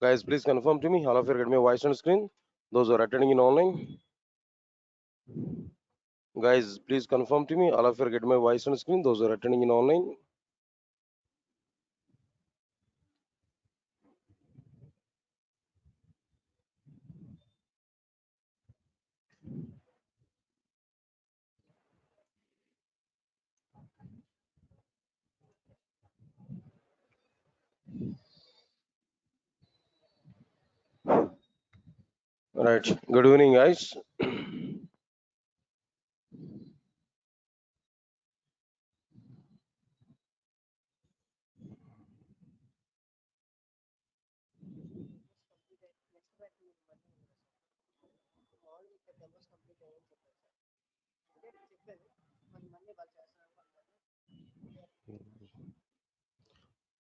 Guys, please confirm to me. All of you get my voice on screen. Those who are attending in online. Guys, please confirm to me. All of you get my voice on screen. Those who are attending in online. Right. Good evening, guys.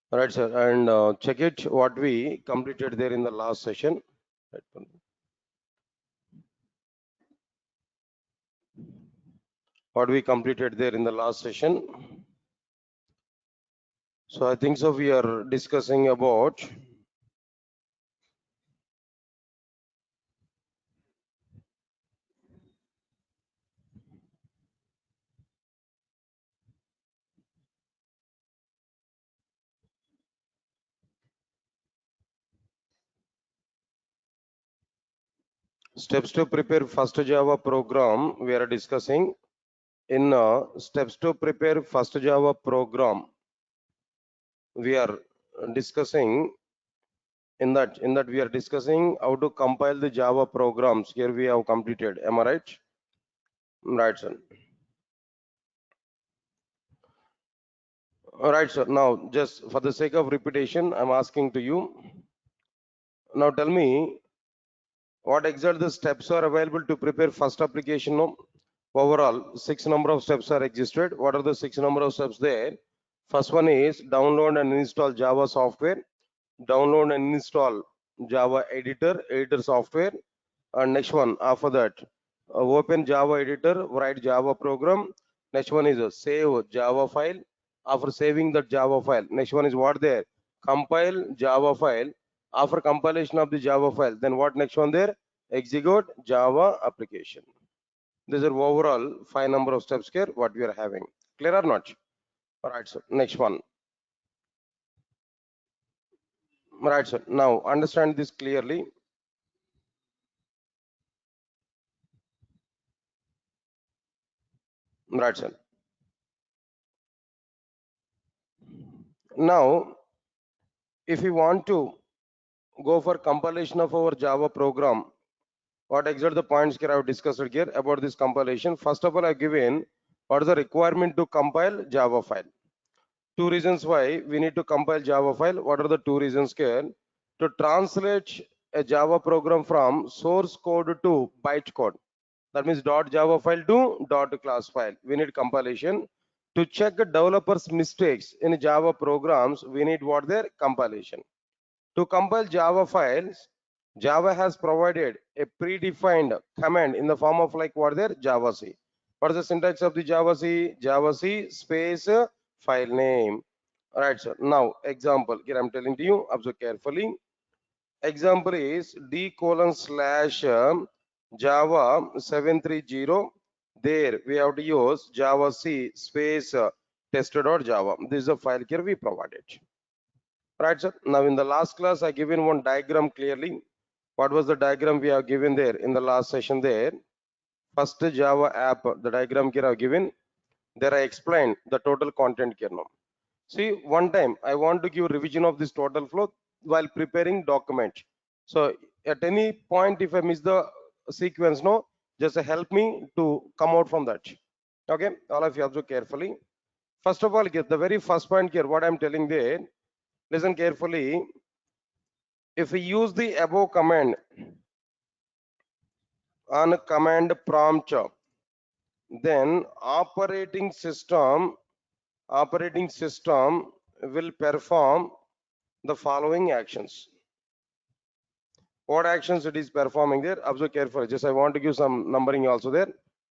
Right, sir. And check it what we completed there in the last session. What we completed there in the last session. So I think so we are discussing about steps to prepare first Java program. We are discussing in steps to prepare first Java program. We are discussing in that we are discussing how to compile the Java programs. Here we have completed. Am I right? Right, sir. All right, sir. Now, just for the sake of repetition, I'm asking to you. Now, tell me what exact the steps are available to prepare first application. No? Overall, 6 number of steps are existed. What are the 6 number of steps there? First one is download and install Java software. Download and install Java editor software. And next one, after that, open Java editor, write Java program. Next one is save Java file. After saving that Java file, next one is what there? Compile Java file. After compilation of the Java file, then what next one there? Execute Java application. These are overall 5 number of steps here what we are having. Clear or not? All right, so next one. Right, sir. Now understand this clearly. Right, sir. Now, if we want to go for compilation of our Java program, what exact the points here I have discussed here about this compilation. First of all, I have given what is the requirement to compile Java file. 2 reasons why we need to compile Java file. What are the 2 reasons here? To translate a Java program from source code to bytecode. That means .java file to .class file. We need compilation. To check developers' mistakes in Java programs, we need what their compilation. To compile Java files, Java has provided a predefined command in the form of like what there Java C. What is the syntax of the Java C? Java C space file name. All right, sir. Now example here I'm telling to you. Observe carefully. Example is d:/Java 730. There we have to use Java C space tester.java. This is a file here we provided. Right, sir. Now in the last class I given one diagram clearly. What was the diagram we have given there in the last session there? First Java app, the diagram here I have given. There I explained the total content here now. See, one time I want to give revision of this total flow while preparing document. So at any point if I miss the sequence, no, just help me to come out from that. Okay, all of you observe carefully. First of all, get the very first point here, what I'm telling there, listen carefully. If we use the above command on a command prompt, then operating system will perform the following actions. What actions it is performing there? Observe carefully. Just I want to give some numbering also there.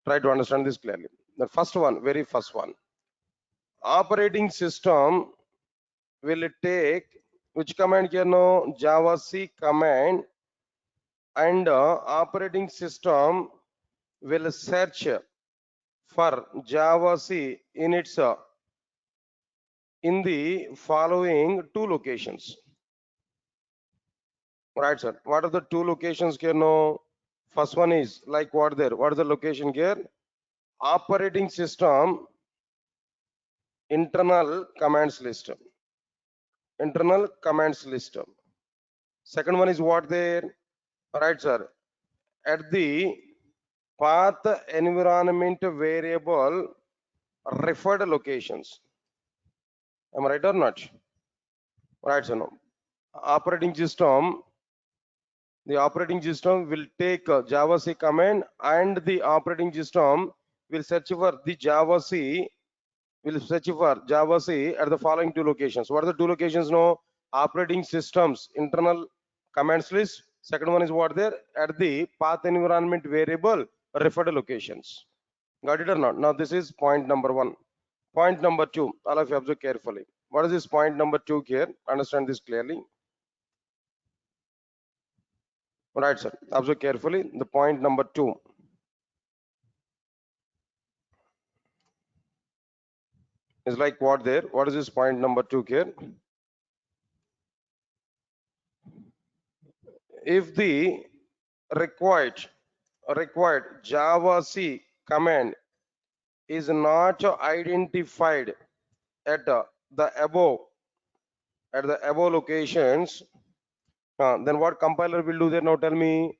Try to understand this clearly. The first one, very first one. Operating system will take which command here now? Java C command, and operating system will search for Java C in its in the following two locations. Right, sir. What are the two locations here now? First one is like what there? What is the location here? Operating system internal commands list. Internal commands list. Second one is what there? Right, sir. At the path environment variable referred locations. Am I right or not? Right, sir. No. Operating system, the operating system will take Java C command, and the operating system will search for the Java C, will search for Java C at the following two locations. What are the two locations now? Operating systems internal commands list. Second one is what there? At the path environment variable referred locations. Got it or not? Now this is point number one. Point number two, all of you observe carefully. What is this point number two here? Understand this clearly. Right, sir. Observe carefully. The point number two. Is like what there? What is this point number two here? If the required Java C command is not identified at the above locations, then what compiler will do there? Now tell me.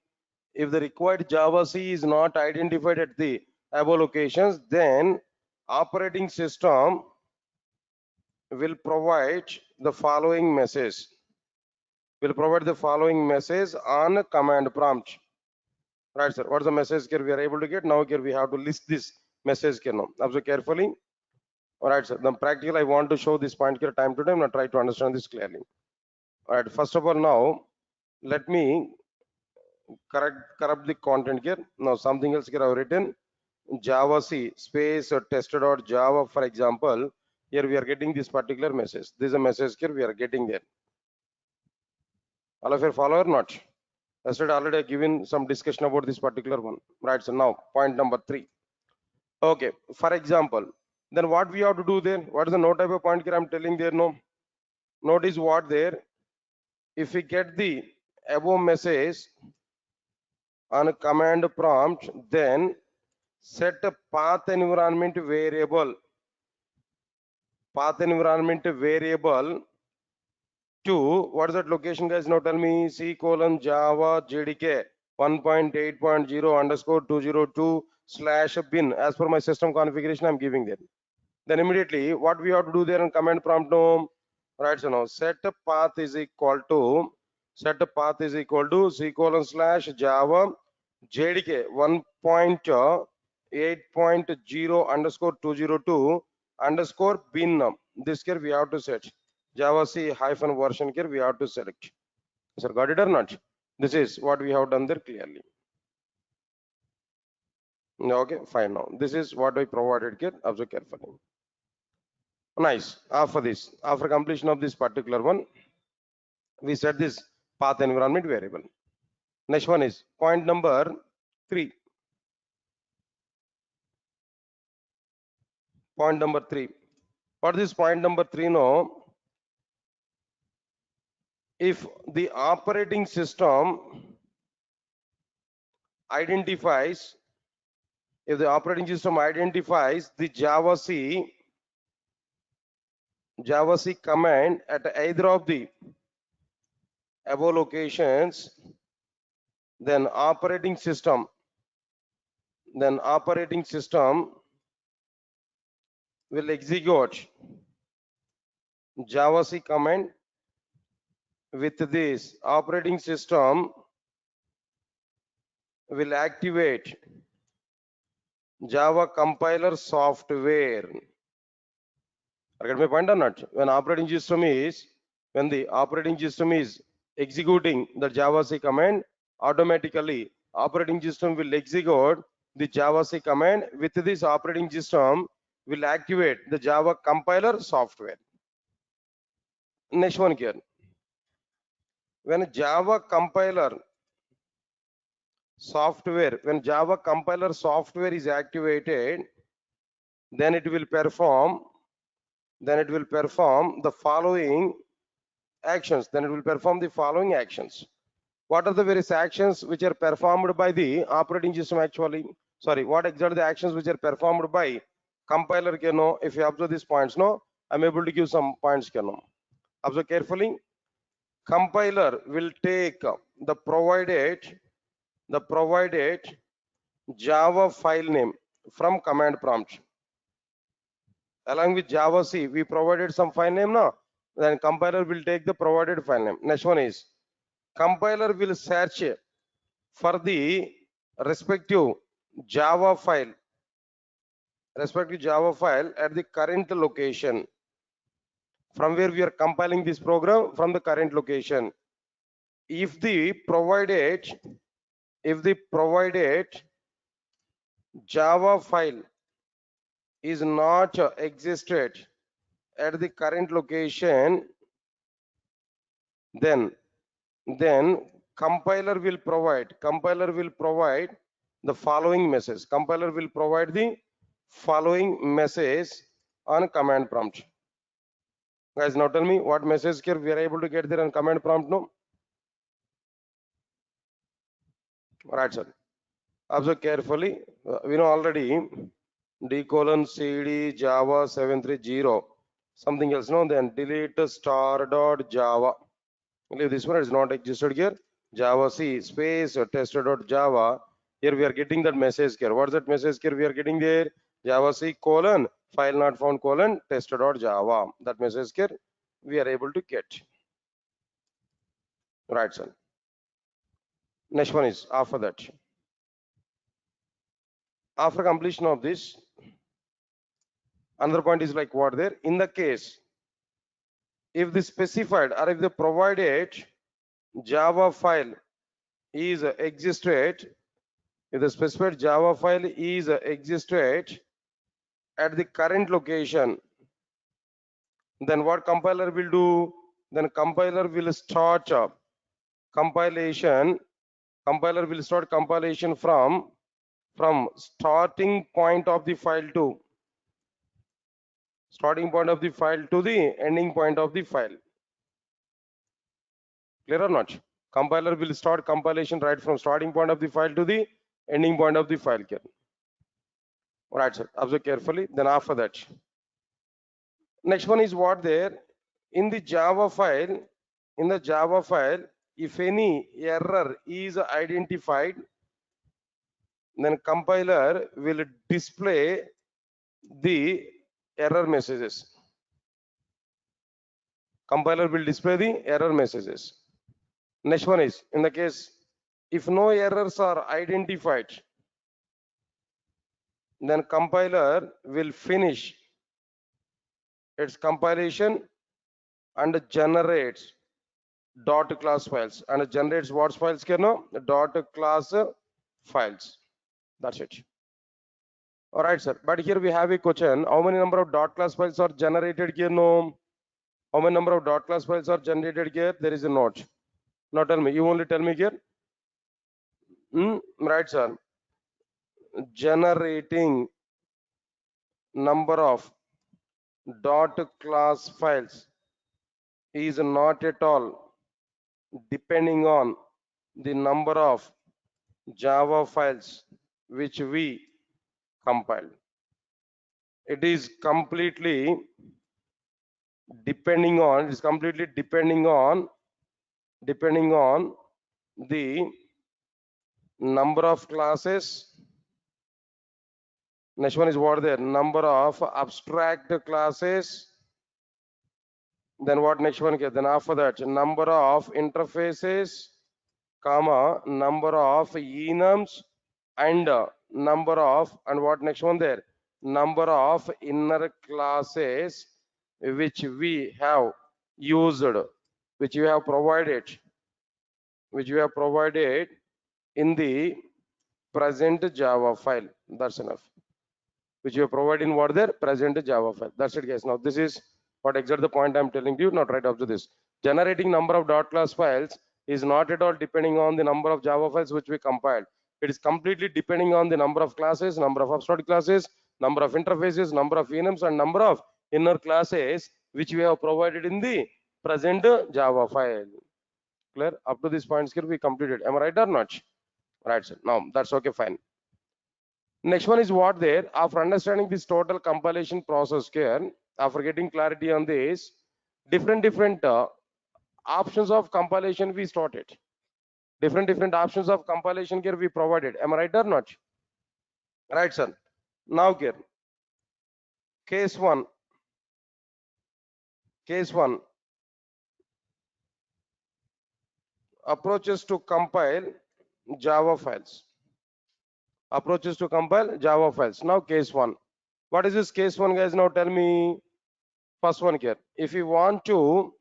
If the required Java C is not identified at the above locations, then operating system will provide the following message. Will provide the following message on command prompt. Right, sir. What's the message here we are able to get? Now here we have to list this message here now. Observe carefully. All right, sir. The practical I want to show this point here time to time. Now try to understand this clearly. All right. First of all, now let me corrupt the content here. Now something else here I've written. Java C space tested.java, for example. Here we are getting this particular message. This is a message here we are getting there. All of you follow or not? Yesterday already given some discussion about this particular one. Right, so now point number three. Okay, for example, then what we have to do there? What is the note type of point here I'm telling there? No. Notice what there? If we get the above message on a command prompt, then set a path environment variable to what is that location, guys? Now tell me. C:\Java JDK 1.8.0_202/bin. As per my system configuration, I'm giving there. Then immediately what we have to do there in command prompt no. Right, so now set a path is equal to C:\Java JDK 1.8.0_202 this here we have to set Java C hyphen version here we have to select. Sir, got it or not? This is what we have done there clearly. Okay, fine. Now this is what I provided here. Observe carefully. Nice. After completion of this particular one, we set this path environment variable. Next one is point number three. Point number three. What is point number three now? If the operating system identifies the Java C command at either of the above locations, then operating system will execute Java C command. With this, operating system will activate Java compiler software. Get my point or not? When the operating system is executing the Java C command, automatically operating system will execute the javac command with this operating system will activate the Java compiler software. Next one here. When Java compiler software is activated, then it will perform the following actions. What are the various actions which are performed by the operating system actually? Sorry, what exactly the actions which are performed by compiler? If you observe these points, I'm able to give some points. Observe carefully. Compiler will take the provided Java file name from command prompt. Along with Javac, we provided some file name now. Then compiler will take the provided file name. Next one is compiler will search for the respective Java file at the current location from where we are compiling this program, from the current location. If the provided Java file is not existed at the current location, then compiler will provide the following message. Compiler will provide the following message on command prompt. Guys, now tell me what message here we are able to get there on command prompt. No, right, sir. Observe carefully. We know already d:/cd Java 730 something else. No, then delete star.java. This one is not existed here. Java C space tester.java. Here we are getting that message here. What's that message here we are getting there? Java C : file not found : tester.java. That message here we are able to get. Right, sir. Next one is after that. After completion of this, another point is like what there. In the case, if the specified or if the provided Java file is existed, if the specified Java file is existed at the current location, then what compiler will do? Then compiler will start compilation. Compiler will start compilation from starting point of the file to the ending point of the file. Clear or not? Compiler will start compilation right from starting point of the file to the ending point of the file. Right, sir. Observe carefully. Then after that, next one is what there in the Java file. In the Java file, if any error is identified, then compiler will display the error messages. Compiler will display the error messages. Next one is in the case if no errors are identified, then compiler will finish its compilation and generates dot class files and generates what files? Dot class files. That's it. All right, sir. But here we have a question. How many number of dot class files are generated here? No. How many number of dot class files are generated here? There is a note. Now tell me. You only tell me here. Right, sir. Generating number of dot class files is not at all depending on the number of Java files which we compiled. It is completely depending on the number of classes. Next one is what there? Number of abstract classes. Then what next one? Then after that, number of interfaces, comma, number of enums, and number of, and what next one there? Number of inner classes which we have used, which we have provided in the present Java file. That's enough. Which you have provided in what there? Present Java file. That's it, guys. Now this is what exactly the point I'm telling you. Now try to observe this. Generating number of dot class files is not at all depending on the number of Java files which we compiled. It is completely depending on the number of classes, number of abstract classes, number of interfaces, number of enums, and number of inner classes which we have provided in the present Java file. Clear? Up to this point here we completed. Am I right or not? Right, sir. Now that's okay, fine. Next one is what there. After understanding this total compilation process here, after getting clarity on this, different options of compilation we started. Different options of compilation here we provided. Am I right or not? Right, sir. Now here, case one. Case one. Approaches to compile Java files. Approaches to compile Java files. Now case one. What is this case one, guys? Now tell me. First one here. If you want to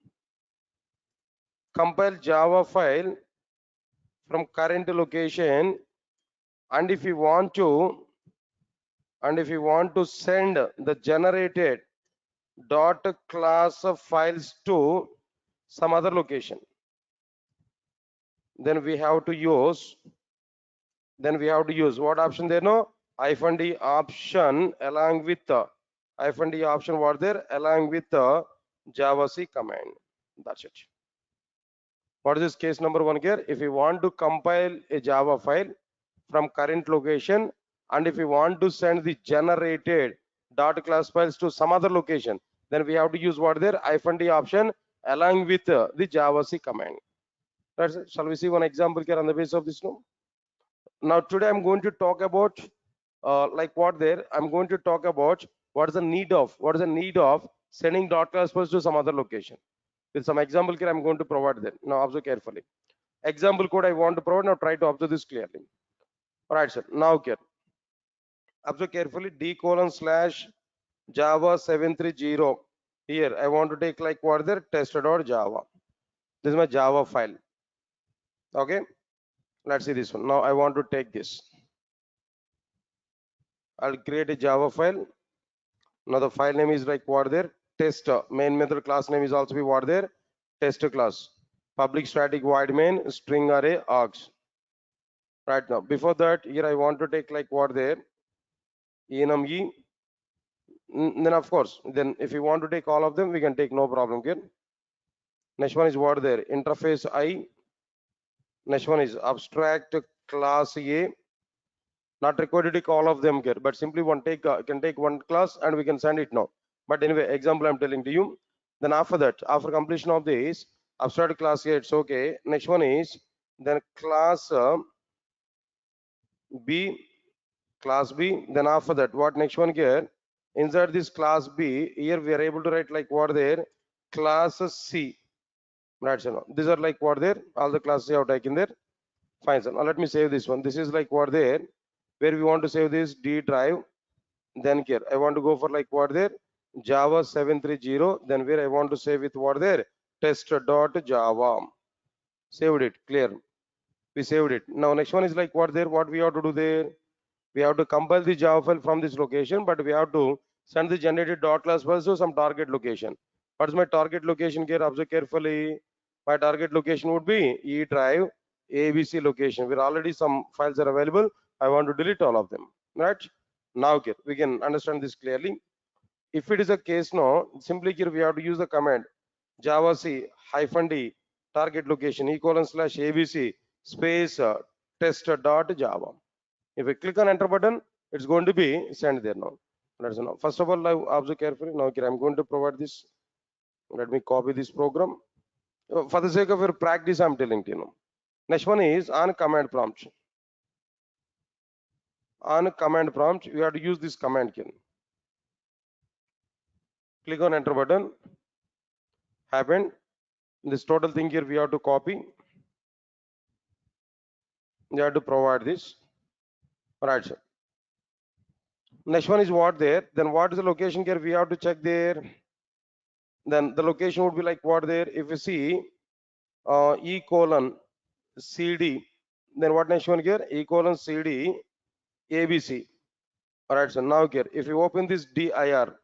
compile Java file from current location, and if you want to send the generated dot class of files to some other location, then we have to use what option there? No, -d option along with -d option what there along with the Java C command. That's it. What is this case number one here? If you want to compile a Java file from current location, and if you want to send the generated dot class files to some other location, then we have to use what there -d option along with the Java C command. That's it. Shall we see one example here on the basis of this? No. Now today I'm going to talk about like what there. I'm going to talk about what is the need of sending dot class files to some other location. With some example here I'm going to provide there. Now observe carefully. Example code I want to provide. Now try to observe this clearly. All right, sir. Now here, observe carefully. d:/Java 730. Here I want to take like what there test.java. This is my Java file. Okay. Let's see this one. Now I want to take this. I'll create a Java file. Now the file name is like what there test. Main method class name is also be what there test class. Public static void main string array args. Right now, before that, here I want to take like what there enum e. Then of course, then if you want to take all of them, we can take no problem here. Next one is what there interface I. Next one is abstract class A. Not required to take all of them here, but simply one can take one class and we can send it now. But anyway, example I'm telling to you. Then after that, after completion of this abstract class A, it's okay. Next one is then class B. Then after that, what next one here? Inside this class B, here we are able to write like what there class C. Right, so now these are like what there all the classes you have taken there. Fine, so now let me save this one. This is like what there where we want to save this D drive. Then here I want to go for like what there Java 730. Then where I want to save with what there test.java. Saved it. Clear. We saved it. Now next one is like what there what we have to do there. We have to compile the Java file from this location, but we have to send the generated dot class files to some target location. What is my target location here? Observe carefully. My target location would be E drive ABC location where already some files are available. I want to delete all of them. Right now here we can understand this clearly. If it is a case now, simply here we have to use the command Java C -d target location /ABC space test.java. If I click on enter button, it's going to be sent there now. That's now. First of all, I observe carefully. Now here I'm going to provide this. Let me copy this program. For the sake of your practice, I'm telling you. Next one is on command prompt. On command prompt, you have to use this command here. Click on enter button. Happened. This total thing here we have to copy. You have to provide this. Right, sir. Next one is what there. Then what is the location here? We have to check there. Then the location would be like what there. If you see E:/CD, Then what next one here? Ecolon CD ABC. All right, so now here, if you open this dir,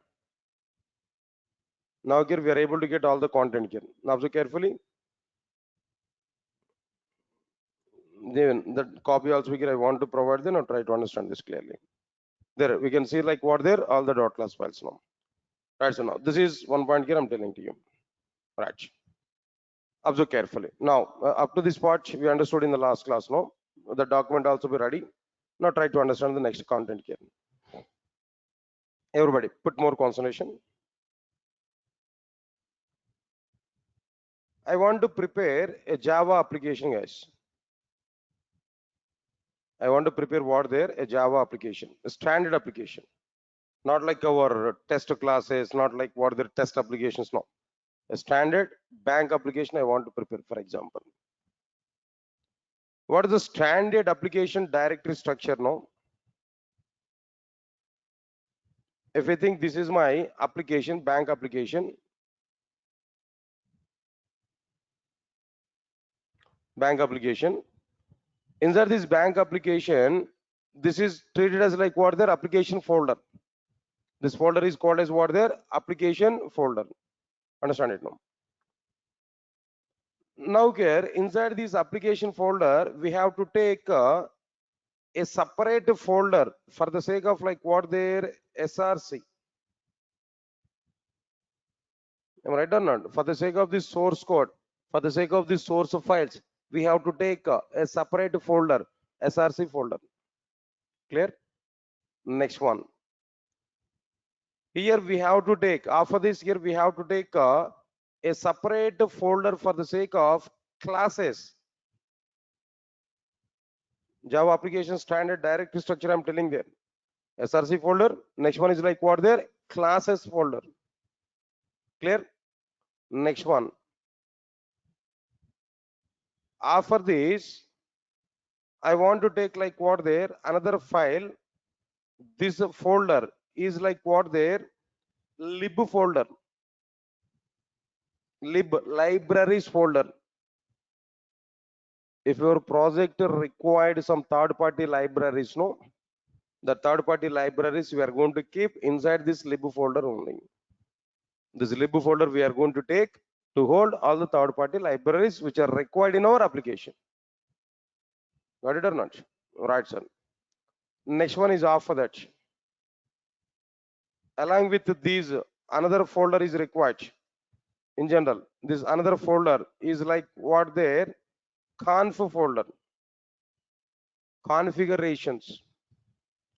now here we are able to get all the content here. Now observe carefully. Then the copy also here I want to provide. Then I'll try to understand this clearly. There we can see like what there all the dot class files now. Right, so now this is one point here I'm telling to you. Right. Observe carefully. Now up to this part we understood in the last class. No, the document also be ready. Now try to understand the next content here. Everybody, put more concentration. I want to prepare a Java application, guys. I want to prepare what there? A Java application, a standard application. Not like our test classes, not like what their test applications, no. A standard bank application I want to prepare, for example. What is the standard application directory structure, no? If I think this is my application, bank application, inside this bank application, this is treated as like what their application folder. This folder is called as what their application folder. Understand it now? Now here inside this application folder, we have to take a separate folder for the sake of like what their SRC. Am I right or not? For the sake of this source code, for the sake of this source of files, we have to take a separate folder, SRC folder. Clear? Next one. Here we have to take, after this here we have to take a separate folder for the sake of classes. Java application standard directory structure I'm telling there. SRC folder. Next one is like what there? Classes folder. Clear? Next one. After this, I want to take like what there? Another file. This folder is like what there? Lib folder. Lib libraries folder. If your project required some third-party libraries, no, the third-party libraries we are going to keep inside this lib folder only. This lib folder we are going to take to hold all the third-party libraries which are required in our application. Got it or not? Right, sir. Next one is after that. Along with these, another folder is required. In general, this another folder is like what there? Conf folder. Configurations.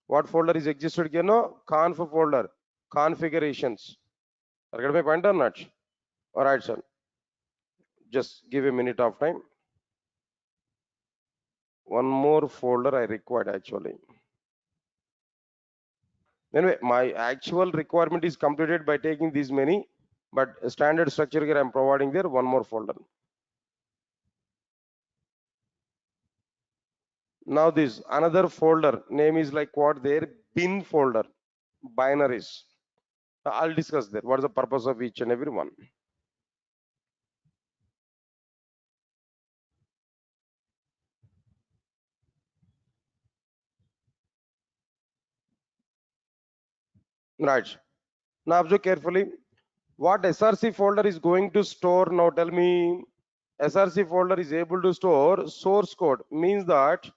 What folder is existed here? No, conf folder. Configurations. Get my point or not? All right, sir. Just give a minute of time. One more folder I required actually. Anyway, my actual requirement is completed by taking these many, but standard structure here I'm providing there one more folder. Now this another folder name is like what there? Bin folder, binaries. I'll discuss there. What is the purpose of each and every one? Right. Now observe carefully. What SRC folder is going to store? Now tell me. SRC folder is able to store source code, means that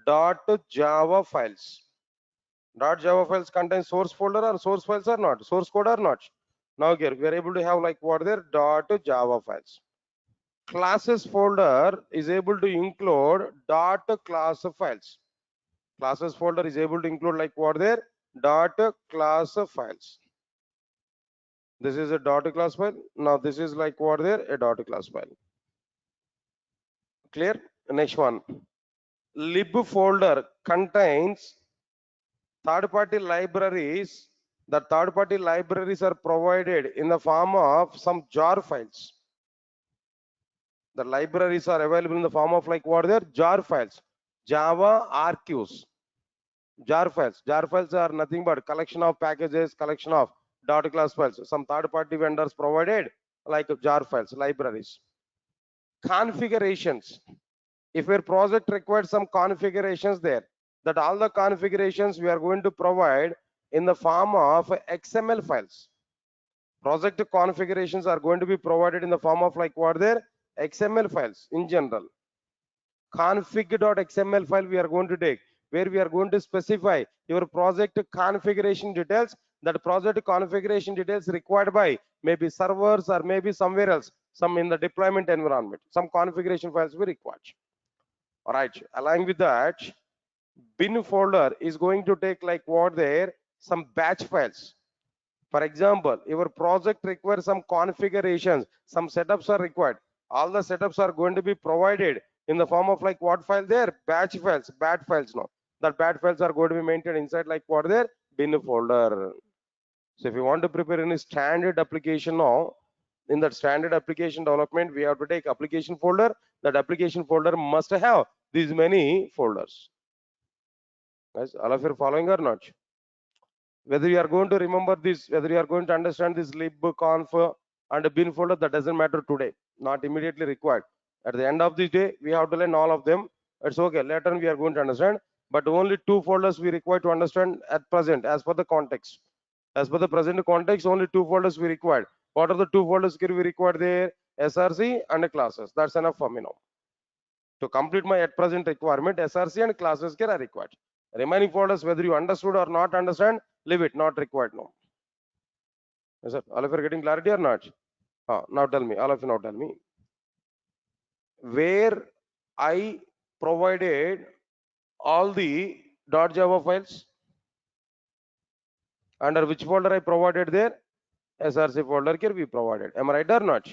.java files. .java files contain source folder or source files or not? Source code or not? Now here we are able to have like what there? .java files. Classes folder is able to include .class files. Classes folder is able to include like what there? .class files. This is a .class file. Now this is like what there? A .class file. Clear? Next one. Lib folder contains third-party libraries. The third-party libraries are provided in the form of some jar files. The libraries are available in the form of like what they are? Jar files. Java archives. Jar files. Jar files are nothing but collection of packages, collection of .class files. Some third-party vendors provided like jar files, libraries. Configurations. If your project requires some configurations there, that all the configurations we are going to provide in the form of XML files. Project configurations are going to be provided in the form of like what there? XML files in general. Config.xml file we are going to take, where we are going to specify your project configuration details. That project configuration details required by maybe servers or maybe somewhere else, some in the deployment environment, some configuration files we require. All right, along with that, bin folder is going to take like what there, some batch files. For example, your project requires some configurations, some setups are required. All the setups are going to be provided in the form of like what file there? Batch files, bat files now. That bat files are going to be maintained inside like what there? Bin folder. So if you want to prepare any standard application now, in that standard application development, we have to take application folder. That application folder must have these many folders. Guys, all of you are following or not? Whether you are going to remember this, whether you are going to understand this lib, conf, and bin folder, that doesn't matter today. Not immediately required. At the end of the day, we have to learn all of them. It's okay. Later we are going to understand. But only two folders we require to understand at present, as per the context. As per the present context, only two folders we required. What are the two folders we required there? SRC and classes. That's enough for me now. To complete my at present requirement, SRC and classes are required. Remaining folders, whether you understood or not understand, leave it, not required now. Yes, sir. All of you are getting clarity or not? Now tell me, all of you now tell me. Where I provided all the .java files, under which folder I provided there? SRC folder here we provided. Am I right or not?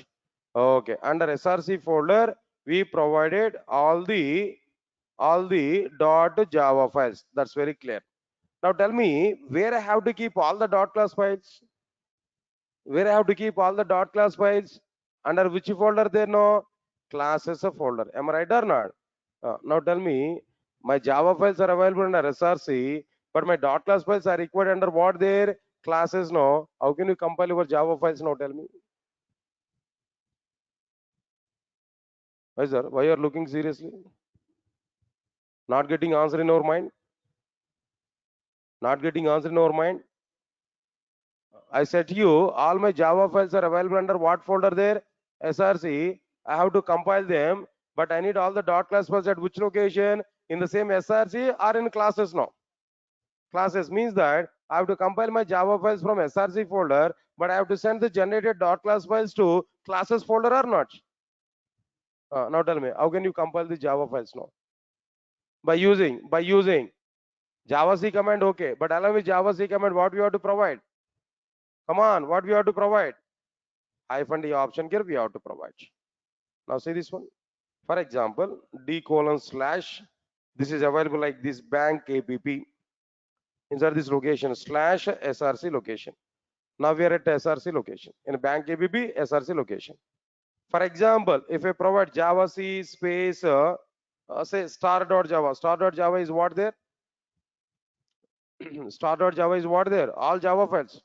Okay, under SRC folder, we provided all the .java files. That's very clear. Now tell me, where I have to keep all the .class files? Where I have to keep all the .class files? Under which folder there? No, classes folder. Am I right or not? Now tell me, my Java files are available under SRC, but my .class files are required under what there? Classes. No. How can you compile your Java files now? Tell me. Why, sir? Why you are looking seriously? Not getting answer in our mind? Not getting answer in our mind? I said to you, all my Java files are available under what folder there? SRC. I have to compile them, but I need all the .class files at which location? In the same SRC or in classes now? Classes means that I have to compile my Java files from SRC folder, but I have to send the generated .class files to classes folder or not? Now tell me, how can you compile the Java files now? By using Java C command, okay. But along with Java C command, what we have to provide? Come on, what we have to provide? -d option here we have to provide. Now see this one. For example, d:/. This is available like this bank app. Inside this location /src location. Now we are at SRC location. In bank app, SRC location. For example, if I provide Java C space, say star.java. Star.java is what there? Star.java is what there? All Java files.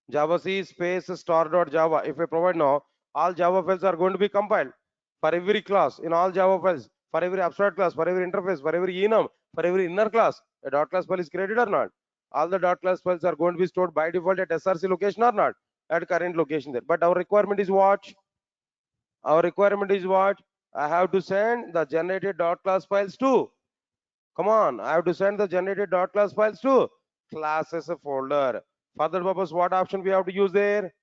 Java C space star.java. If I provide now, all Java files are going to be compiled for every class in all Java files, for every abstract class, for every interface, for every enum, for every inner class. A .class file is created or not? All the .class files are going to be stored by default at SRC location or not? At current location there. But our requirement is what? Our requirement is what? I have to send the generated .class files to. Come on, I have to send the generated .class files to classes folder. For that purpose, what option we have to use there?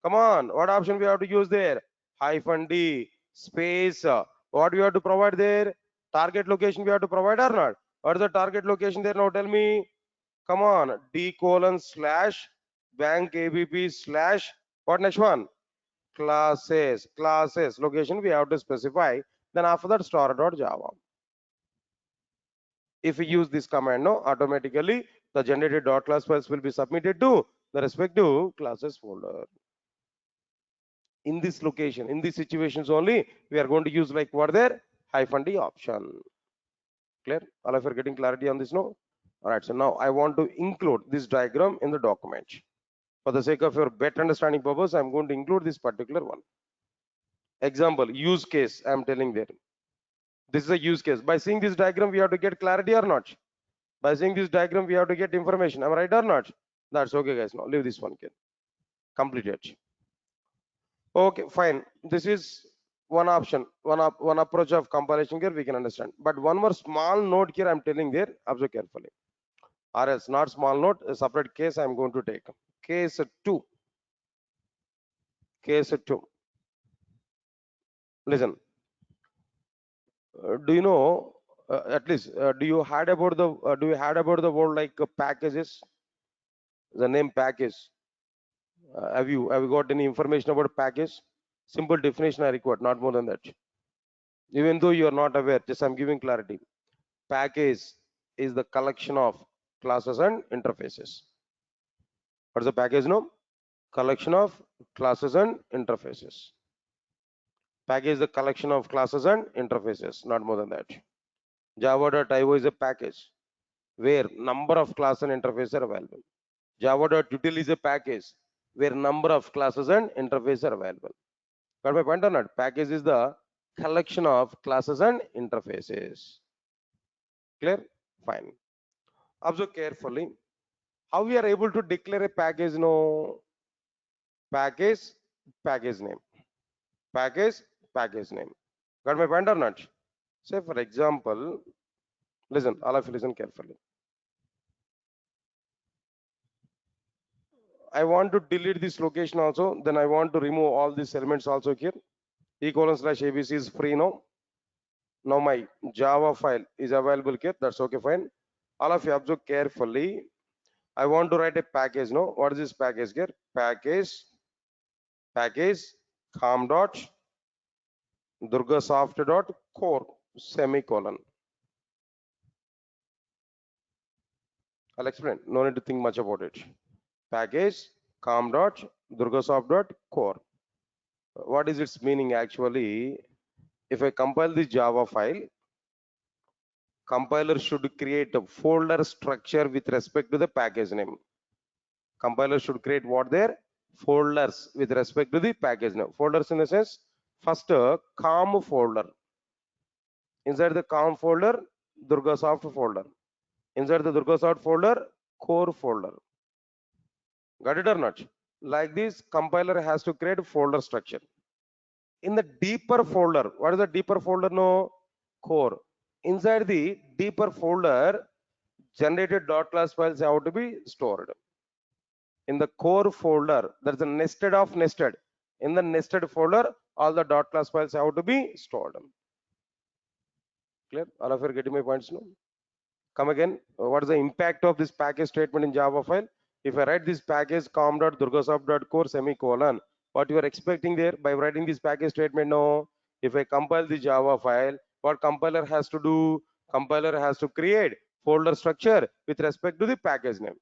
Come on, what option we have to use there? -d space. What we have to provide there? Target location we have to provide or not? What is the target location there? Now tell me. Come on, d:/bank app/ what next one? Classes location we have to specify. Then after that star.java. If we use this command, no, automatically the generated .class files will be submitted to the respective classes folder. In this location, in these situations only, we are going to use like what there? -d option. Clear? All of you are getting clarity on this, no? All right, so now I want to include this diagram in the document. For the sake of your better understanding purpose, I'm going to include this particular one. Example, use case, I'm telling there. This is a use case. By seeing this diagram, we have to get clarity or not? By seeing this diagram, we have to get information. Am I right or not? That's okay, guys. Now leave this one, kid. Complete it. Okay, fine. This is one option, one approach of compilation here we can understand. But one more small note here I'm telling there, observe carefully. Or else not small note, a separate case I'm going to take. Case 2. Case 2. Listen, do you know at least do you had about the word like packages? The name package. Have you got any information about package? Simple definition I require, not more than that. Even though you are not aware, just I'm giving clarity. Package is the collection of classes and interfaces. What's the package? No, collection of classes and interfaces. Package is the collection of classes and interfaces, not more than that. Java.io is a package where number of classes and interfaces are available. Java.util is a package where number of classes and interfaces are available. Got my point or not? Package is the collection of classes and interfaces. Clear? Fine. Observe carefully. How we are able to declare a package? No, package, package name. Package, package name. Got my point or not? Say for example, listen, all of you listen carefully. I want to delete this location also, then I want to remove all these elements also here. /abc is free now. Now my Java file is available here. That's okay, fine. All of you observe carefully. I want to write a package. No, what is this package here? Package com dot Durgasoft dot core semicolon. I'll explain. No need to think much about it. Package com dot Durgasoft dot core. What is its meaning actually? If I compile the Java file, compiler should create a folder structure with respect to the package name. Compiler should create what there? Folders with respect to the package name. Folders in the sense, first com folder. Inside the com folder, Durgasoft folder. Inside the Durgasoft folder, core folder. Got it or not? Like this, compiler has to create a folder structure. In the deeper folder, what is the deeper folder? No, core. Inside the deeper folder, generated .class files have to be stored. In the core folder, there's a nested of nested. In the nested folder, all the .class files have to be stored. Clear? All of you are getting my points now? Come again. What is the impact of this package statement in Java file? If I write this package com.durgasoft.core semicolon, what you are expecting there by writing this package statement? No. If I compile the Java file, what compiler has to do? Compiler has to create folder structure with respect to the package name.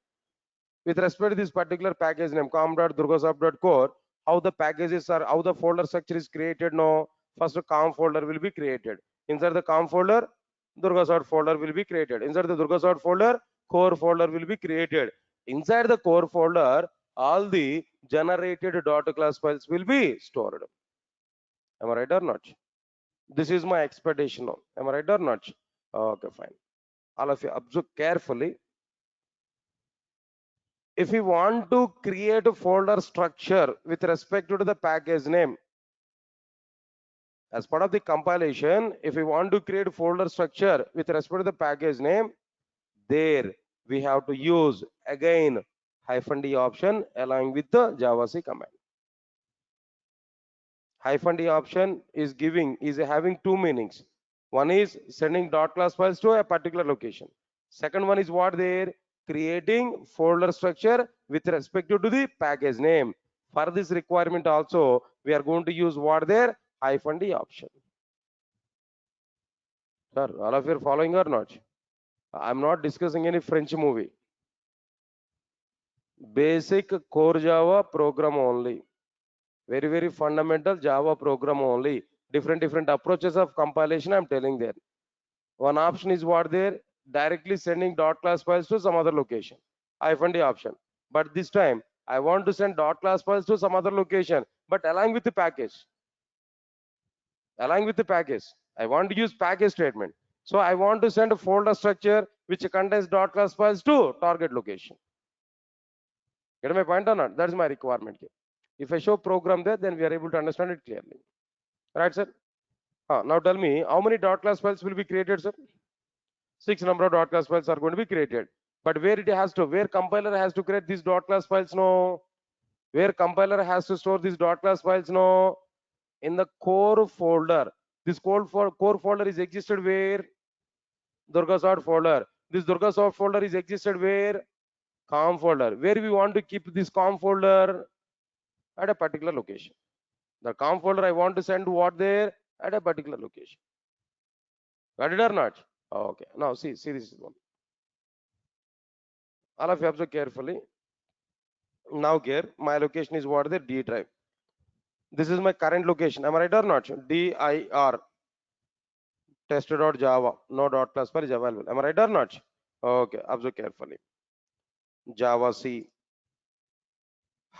With respect to this particular package name com.durgasoft.core, how the packages are, how the folder structure is created? No. First com folder will be created. Inside the com folder, Durgasoft folder will be created. Inside the Durgasoft folder, core folder will be created. Inside the core folder, all the generated .class files will be stored. Am I right or not? This is my expectation now. Am I right or not? Okay, fine. All of you observe carefully. If we want to create a folder structure with respect to the package name, as part of the compilation, if we want to create a folder structure with respect to the package name, there we have to use again -d option along with the javac command. -d option is having two meanings. One is sending .class files to a particular location. Second one is what there? Creating folder structure with respect to the package name. For this requirement also, we are going to use what there? -d option. Sir, all of you are following or not? I'm not discussing any French movie. Basic core Java program only. Very, very fundamental Java program only. Different approaches of compilation I'm telling there. One option is what there? Directly sending .class files to some other location. -d option. But this time, I want to send .class files to some other location, but along with the package. Along with the package. I want to use package statement. So I want to send a folder structure which contains .class files to target location. Get my point or not? That's my requirement here. If I show program there, then we are able to understand it clearly. Right, sir? Now tell me, how many .class files will be created, sir? 6 number of .class files are going to be created. But where compiler has to create these .class files? No. Where compiler has to store these .class files? No. In the core folder. This core folder is existed where? Durgasoft folder. This Durgasoft folder is existed where? COM folder. Where we want to keep this COM folder? At a particular location. The COM folder I want to send what there? At a particular location. Got it or not? Okay. Now see this one. All of you observe carefully. Now here, my location is what? The D drive. This is my current location. Am I right or not? dir test.java. No .class file is available. Am I right or not? Okay. Observe carefully. Java C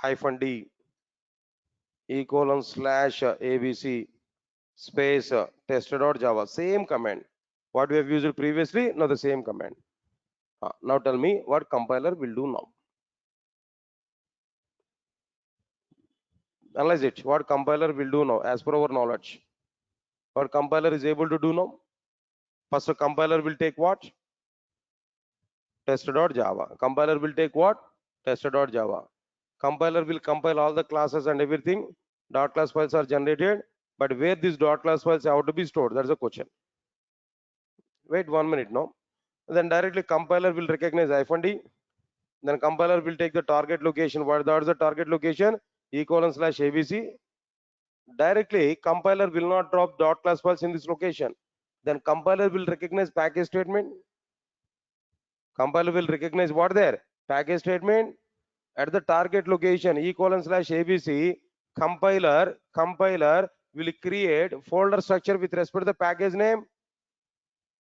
-d :/abc space test.java. Same command. What we have used previously? No, the same command. Now tell me what compiler will do now. Analyze it. What compiler will do now as per our knowledge. What compiler is able to do now? First, a compiler will take what? Test.java. Compiler will take what? Test.java. Compiler will compile all the classes and everything. .class files are generated. But where these .class files have to be stored? That's the question. Wait 1 minute now. Then directly compiler will recognize -d. Then compiler will take the target location. What is the target location? :/abc. Directly compiler will not drop .class files in this location. Then compiler will recognize package statement. Compiler will recognize what there? Package statement. At the target location :/abc, compiler will create folder structure with respect to the package name.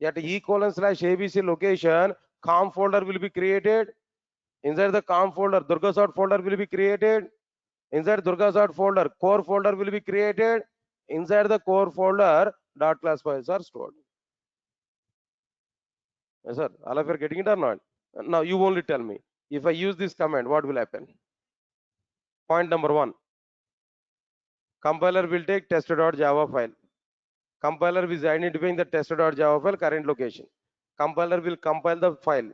At :/abc location, COM folder will be created. Inside the COM folder, Durgasoft folder will be created. Inside Durgasoft folder, core folder will be created. Inside the core folder, .class files are stored. Yes, sir. All of you are getting it or not? Now you only tell me. If I use this command, what will happen? Point number 1. Compiler will take test.java file. Compiler is identifying the test.java file current location. Compiler will compile the file.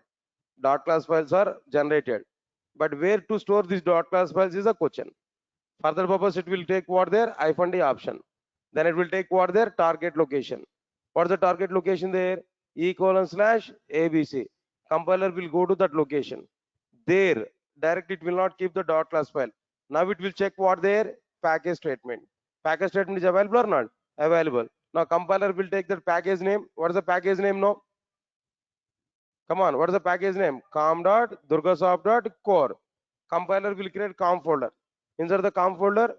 .class files are generated. But where to store these .class files is a question. Further purpose, it will take what there? -d option. Then it will take what there? Target location. What's the target location there? :/abc. Compiler will go to that location. There, direct it will not keep the .class file. Now it will check what there? Package statement. Package statement is available or not? Available. Now compiler will take that package name. What is the package name now? Come on, what is the package name? com.durgasoft.core. Compiler will create COM folder. Inside the COM folder,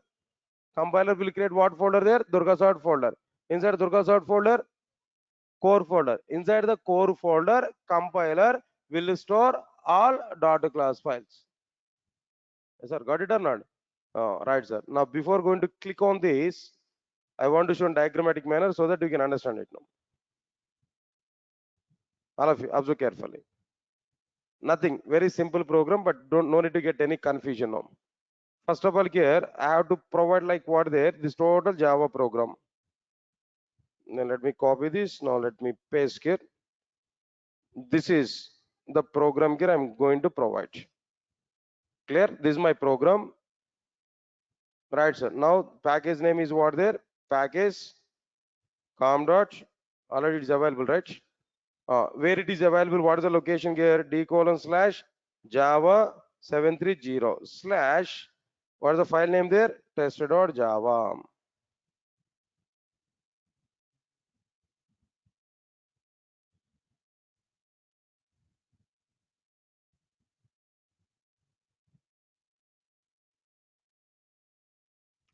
compiler will create what folder there? Durgasoft folder. Inside Durgasoft folder, core folder. Inside the core folder, compiler will store all .class files. Yes, sir. Got it or not? Right, sir. Now, before going to click on this, I want to show in diagrammatic manner so that you can understand it now. All of you, observe carefully. Nothing, very simple program, but no need to get any confusion now. First of all, here I have to provide like what there, this total Java program. Then let me copy this. Now let me paste here. This is the program here I'm going to provide. Clear? This is my program. Right, sir. Now package name is what there? Package com dot. Already it is available, right? Where it is available? What is the location here? d:/java 730 / what is the file name there? Test.java.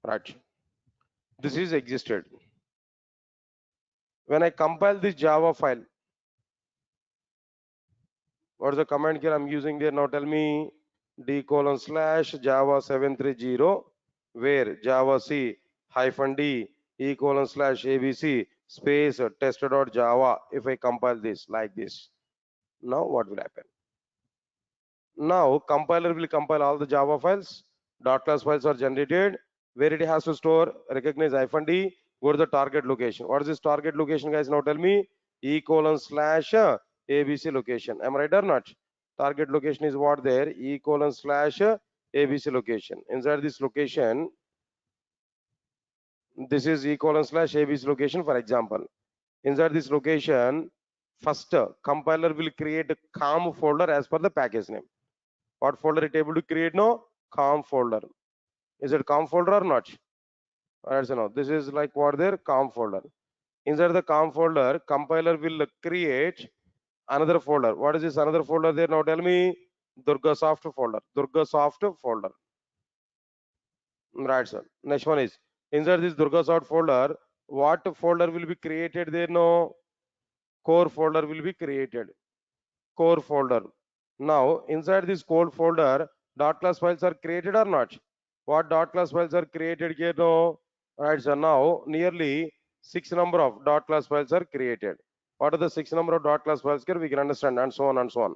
Right. This is existed. When I compile this Java file, what is the command here I'm using there? Now tell me d:/java 730 where Java C -d :/abc space test.java. If I compile this like this, now what will happen? Now compiler will compile all the Java files. Dot class files are generated. Where it has to store, recognize -d, go to the target location. What is this target location, guys? Now tell me. E:/ABC location. Am I right or not? Target location is what there? E:/ABC location. Inside this location, this is E:/ABC location, for example. Inside this location, first compiler will create a COM folder as per the package name. What folder it able to create? No, COM folder. Is it COM folder or not? Alright, so now this is like what there? COM folder. Inside the COM folder, compiler will create another folder. What is this another folder there? Now tell me. Durgasoft folder. Durgasoft folder. Right, sir. Next one is inside this Durgasoft folder. What folder will be created there? No, core folder will be created. Core folder. Now inside this core folder, dot class files are created or not? What dot class files are created here? No. Right, so now nearly 6 number of dot class files are created. What are the 6 number of dot class files here? We can understand, and so on and so on.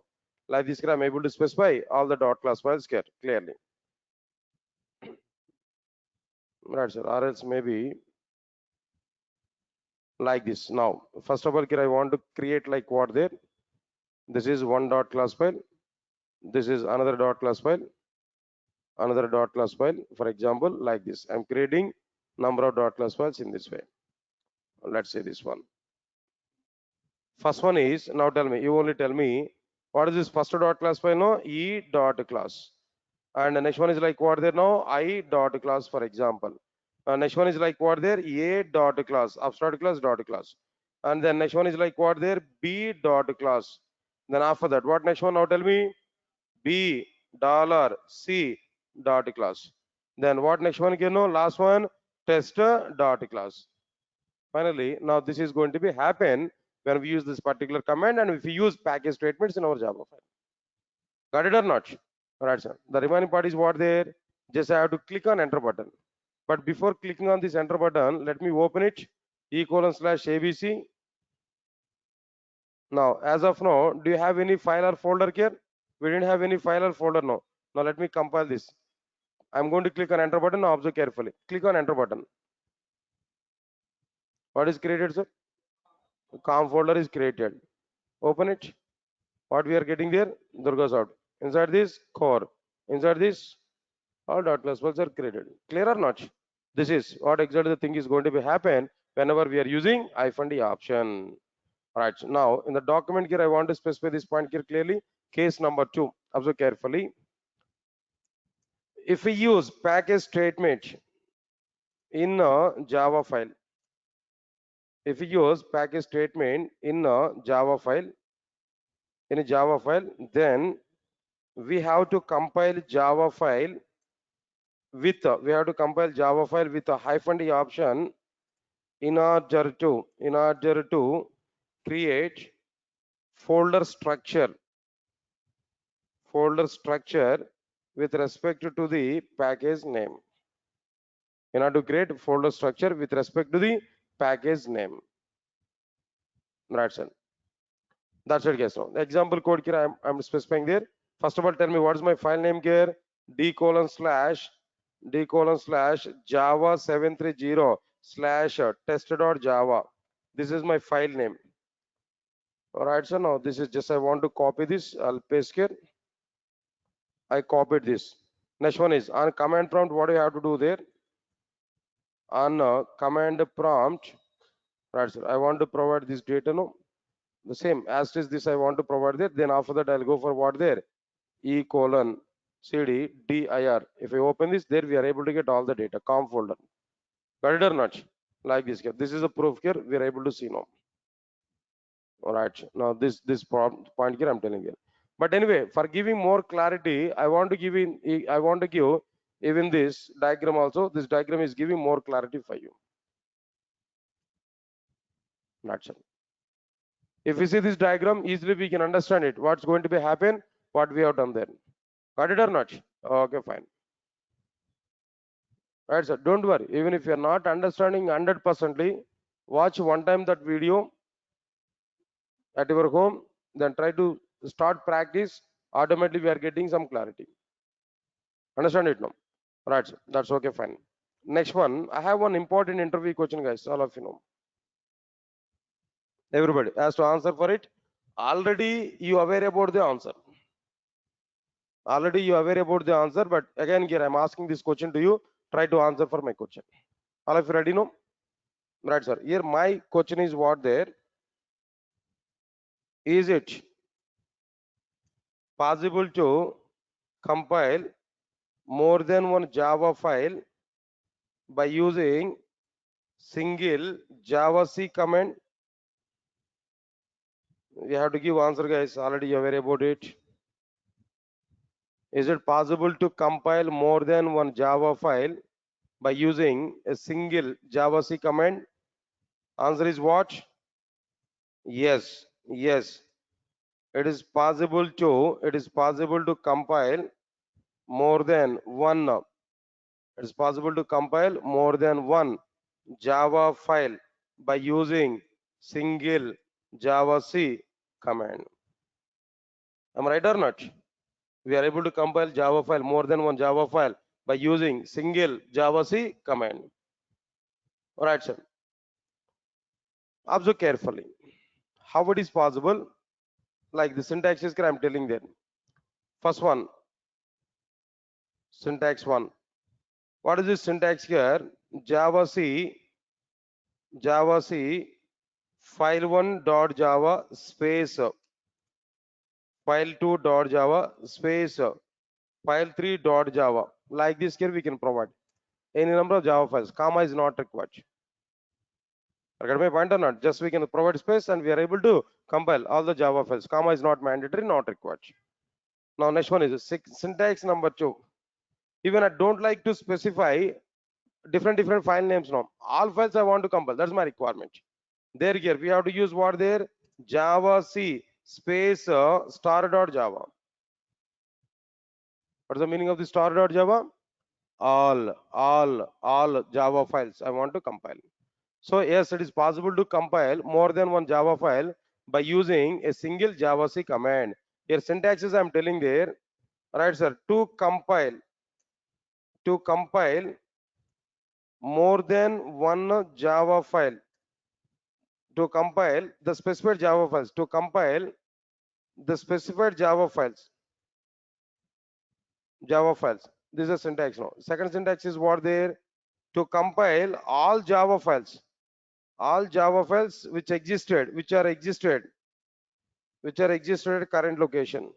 Like this, I'm able to specify all the dot class files here clearly. Right, sir. Or else maybe like this. Now, first of all, here I want to create like what there. This is one dot class file. This is another dot class file. Another dot class file. For example, like this. I'm creating number of dot class files in this way. Let's say this one. First one is, now tell me, you only tell me what is this first dot class file? No, E dot class. And the next one is like what there now? I dot class, for example. Next one is like what there? A dot class, abstract class dot class. And then next one is like what there? B dot class. Then after that, what next one? Now tell me. B dollar C dot class. Then what next one? You know, last one, tester dot class. Finally, now this is going to be happen when we use this particular command and if we use package statements in our Java file. Got it or not? All right, sir. The remaining part is what there? Just I have to click on enter button. But before clicking on this enter button, let me open it. E:/ABC. Now, as of now, do you have any file or folder here? We didn't have any file or folder now. Now let me compile this. I'm going to click on enter button. Now observe carefully. Click on enter button. What is created, sir? COM folder is created. Open it. What we are getting there? Durgasoft. Inside this core. Inside this all dot class files are created. Clear or not? This is what exactly the thing is going to be happen whenever we are using -d option. Right. Now in the document here, I want to specify this point here clearly. Case number 2. Observe carefully. If we use package statement in a Java file, if we use package statement in a Java file, then we have to compile Java file with a -d option in order to create folder structure with respect to the package name. In order to create folder structure with respect to the package name. Right, sir. That's it, guys. Now the example code here I'm specifying there. First of all, tell me what is my file name here? d:/java730/test.java. This is my file name. All right, so now this is just I want to copy this. I'll paste here. I copied this. Next one is on command prompt. What do you have to do there? On command prompt, right, sir. I want to provide this data. No, the same as is this. I want to provide there. Then after that, I'll go for what there? E:/cd dir. If I open this, there we are able to get all the data. COM folder. Got it or not? Like this here. This is the proof here. We are able to see now. All right. Now this point here I'm telling you. But anyway, for giving more clarity, I want to give even this diagram also. This diagram is giving more clarity for you. That's it. If we see this diagram, easily we can understand it. What's going to be happen? What we have done there. Got it or not? Okay, fine. Right, sir. Don't worry. Even if you're not understanding 100%, Watch one time that video at your home, then try to start practice. Automatically, we are getting some clarity. Understand it now? Right, sir. That's okay, fine. Next one, I have one important interview question, guys. All of you know. Everybody has to answer for it. Already you aware about the answer. Already you aware about the answer, but again here I'm asking this question to you. Try to answer for my question. All of you ready now? Right, sir. Here my question is what there. Is it possible to compile more than one Java file by using single Java C command? We have to give answer, guys. Already you aware about it. Is it possible to compile more than one Java file by using a single Java C command? Answer is what? Yes, yes. It is possible to compile more than one. It is possible to compile more than one Java file by using single Java C command. Am I right or not? We are able to compile Java file, more than one Java file by using single Java C command. Alright, sir. Observe carefully. How it is possible? Like the syntax is I'm telling there. First one, syntax one. What is this syntax here? Java C, file1 dot Java space file2 dot Java space file3 dot Java. Like this here we can provide any number of Java files. Comma is not required. Get my point or not? Just we can provide space and we are able to compile all the Java files. Comma is not mandatory, not required. Now next one is syntax number 2. Even I don't like to specify different file names now. All files I want to compile. That's my requirement. There here we have to use what there? Java C space star dot Java. What's the meaning of the star dot Java? All Java files I want to compile. So yes, it is possible to compile more than one Java file by using a single Java C command. Here syntaxes I am telling there, right, sir? To compile more than one Java file. To compile the specified Java files. To compile the specified Java files. This is a syntax now. Second syntax is what there? To compile all Java files. All Java files which are existed at current location.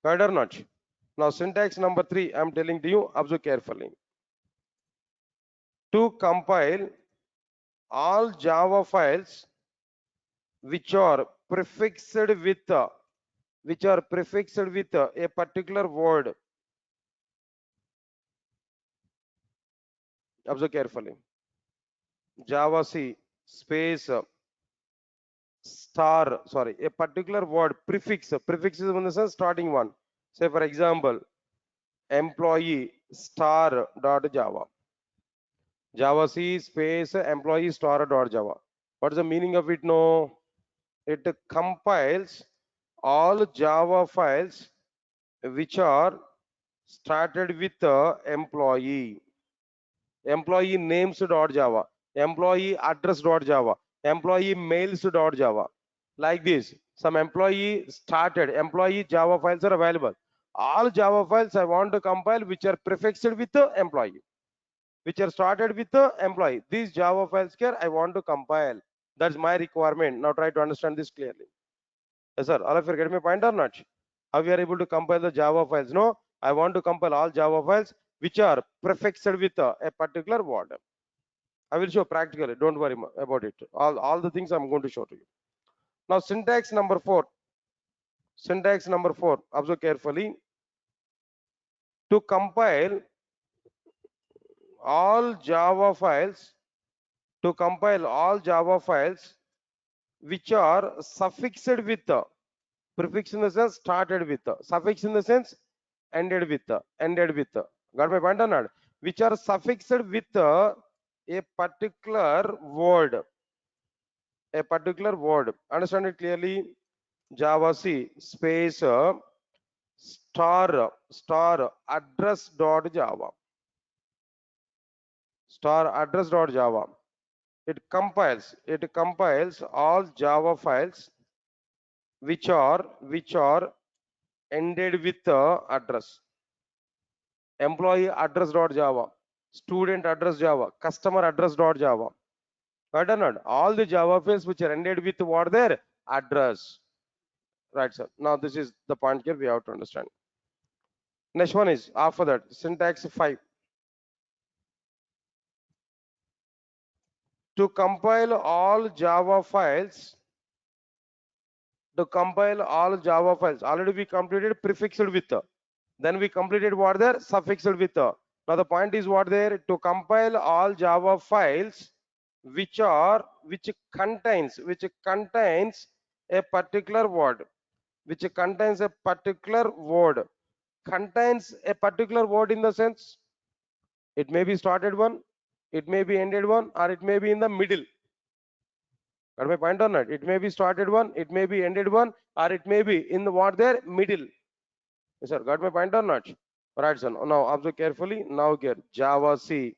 Right or not? Now syntax number 3, I'm telling to you, observe carefully. To compile all Java files which are prefixed with a particular word. Observe carefully. Java C space a particular word prefix. Prefix is in the sense starting one. Say for example, employee star dot Java. Java C space employee star dot Java. What is the meaning of it? No, it compiles all Java files which are started with employee. Employee names dot Java, employee address dot Java, employee mails dot Java. Like this, some employee Java files are available. All Java files I want to compile which are prefixed with the employee, which are started with the employee. These Java files here I want to compile. That's my requirement. Now try to understand this clearly. Yes, sir. All of you get my point or not? How we are able to compile the Java files? No, I want to compile all Java files which are prefixed with a particular word. I will show practically. Don't worry about it. All the things I'm going to show to you. Now syntax number 4. Syntax number 4. Observe carefully. To compile all Java files. To compile all Java files which are suffixed with prefix in the sense started with suffix in the sense ended with got my point or not? Which are suffixed with a particular word. A particular word. Understand it clearly? Java C space star address dot Java. Star address dot Java. It compiles all Java files which are ended with address. Employee address dot Java, student address Java, customer address dot Java. Right or not? All the Java files which are ended with what their address. Right, sir. Now this is the point here we have to understand. Next one is after that syntax 5. To compile all Java files, already we completed prefixed with. Then we completed what there suffixed with. Now the point is what there to compile all Java files which contains a particular word, contains a particular word in the sense it may be started one, it may be ended one, or it may be in the middle. Got my point or not? It may be started one, it may be ended one, or it may be in the what there middle. Yes, sir. Got my point or not? Right, sir. Now observe carefully. Now here Java C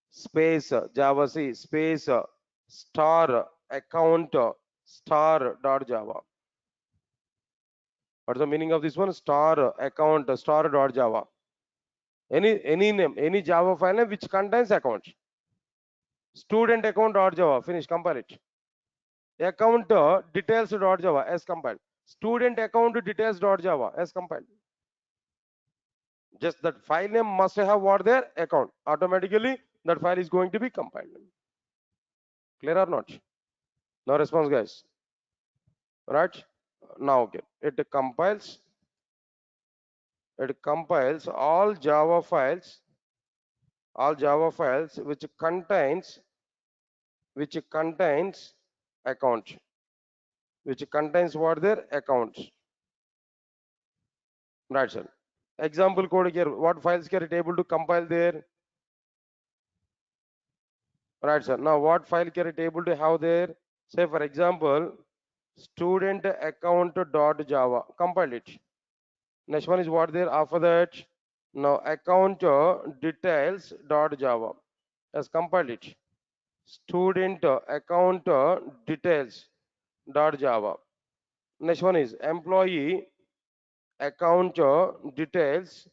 space star account star dot Java. What's the meaning of this one? Star account star dot Java. Any name, any Java file name which contains account. Student account dot Java. Finish. Compile it. Account details dot Java as compiled. Student account details dot Java as compiled. Just that file name must have what their account. Automatically that file is going to be compiled. Clear or not? No response, guys. Right? Now okay. It compiles all Java files which contains account, which contains what their account. Right, sir. Example code here. What files can it able to compile there? Right, sir. Now what file can it able to have there? Say for example, student account dot Java. Compile it. Next one is what there after that. Now account details dot Java. Has compiled it. Student account details dot Java. Next one is employee account details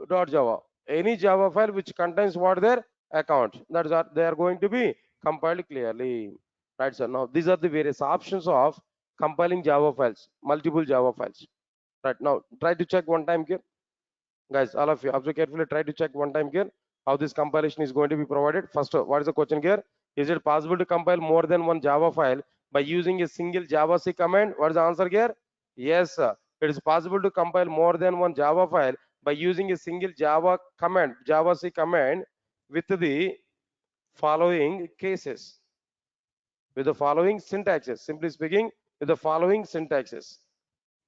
dot Java. Any Java file which contains what their account, that is they are going to be compiled clearly. Right, sir. Now these are the various options of compiling Java files, multiple Java files. Right, now try to check one time here, guys. All of you observe carefully. Try to check one time here how this compilation is going to be provided. First, what is the question here? Is it possible to compile more than one Java file by using a single Java C command? What is the answer here? Yes, sir. It is possible to compile more than one Java file by using a single Java C command with the following cases, with the following syntaxes. Simply speaking, with the following syntaxes.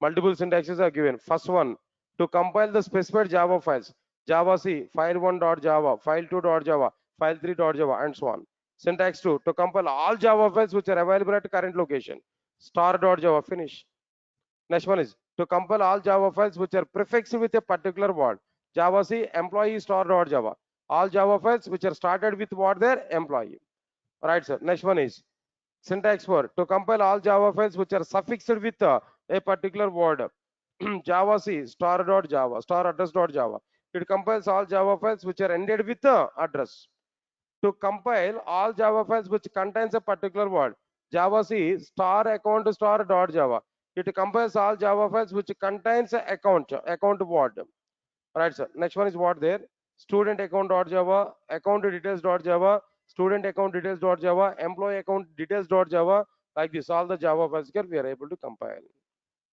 Multiple syntaxes are given. First one, to compile the specified Java files. Java C, file1.java, file2.java, file3.java, and so on. Syntax 2, to compile all Java files which are available at current location. Star.java, finish. Next one is to compile all Java files which are prefixed with a particular word. Java C, employee star.java. All Java files which are started with what their employee. Right, sir. Next one is syntax 4, to compile all Java files which are suffixed with a particular word. Java C star.java, star address.java. It compiles all Java files which are ended with address. To compile all Java files which contains a particular word. Java C star account star.java. It compiles all Java files which contains a account word. Right, sir. Next one is what there? Student account.java, account details.java, student account details.java, employee account details.java. Like this, all the Java files here we are able to compile.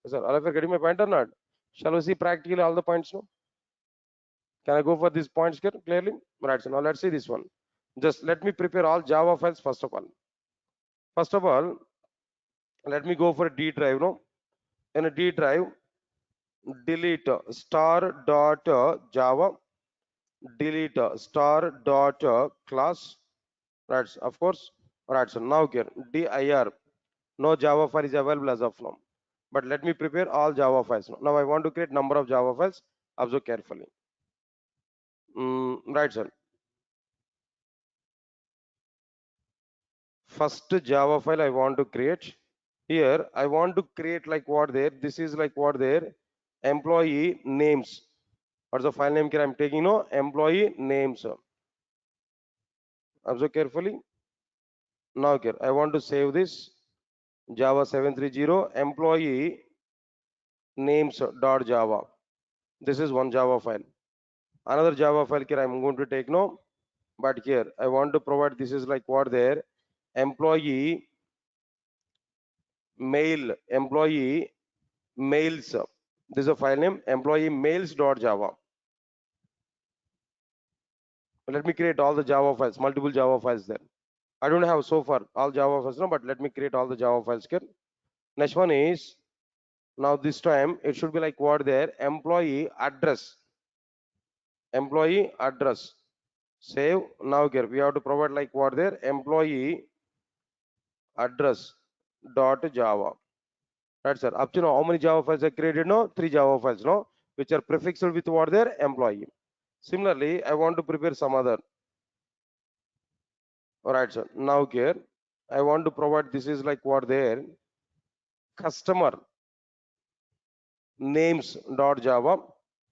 Sir, all of you getting my point or not? Shall we see practically all the points now? Can I go for these points here clearly? Right, so now let's see this one. Just let me prepare all Java files first of all. First of all, let me go for a D drive. No, in a D drive, delete star.java delete star dot class. Right, of course. Right, so now here dir, no Java file is available as of now. But let me prepare all Java files now. Now I want to create number of Java files. Observe carefully. Right, sir. First Java file I want to create. Here I want to create like what there. This is like what there. Employee names. What's the file name here? I'm taking no employee names. Observe carefully. Now here I want to save this Java 730 employee names dot Java. This is one Java file. Another Java file here I'm going to take no, but here I want to provide this is like what there employee mail employee mails. This is a file name employee mails dot Java. Let me create all the Java files, multiple Java files there. I don't have so far all Java files now, but let me create all the Java files here. Next one is now this time it should be like what there employee address. Employee address. Save. Now here we have to provide like what there employee address dot Java. Right, sir. Up to now, how many Java files are created? No, 3 Java files, no, which are prefixed with what there employee. Similarly, I want to prepare some other. All right, sir. Now here I want to provide this is like what there customer names dot Java.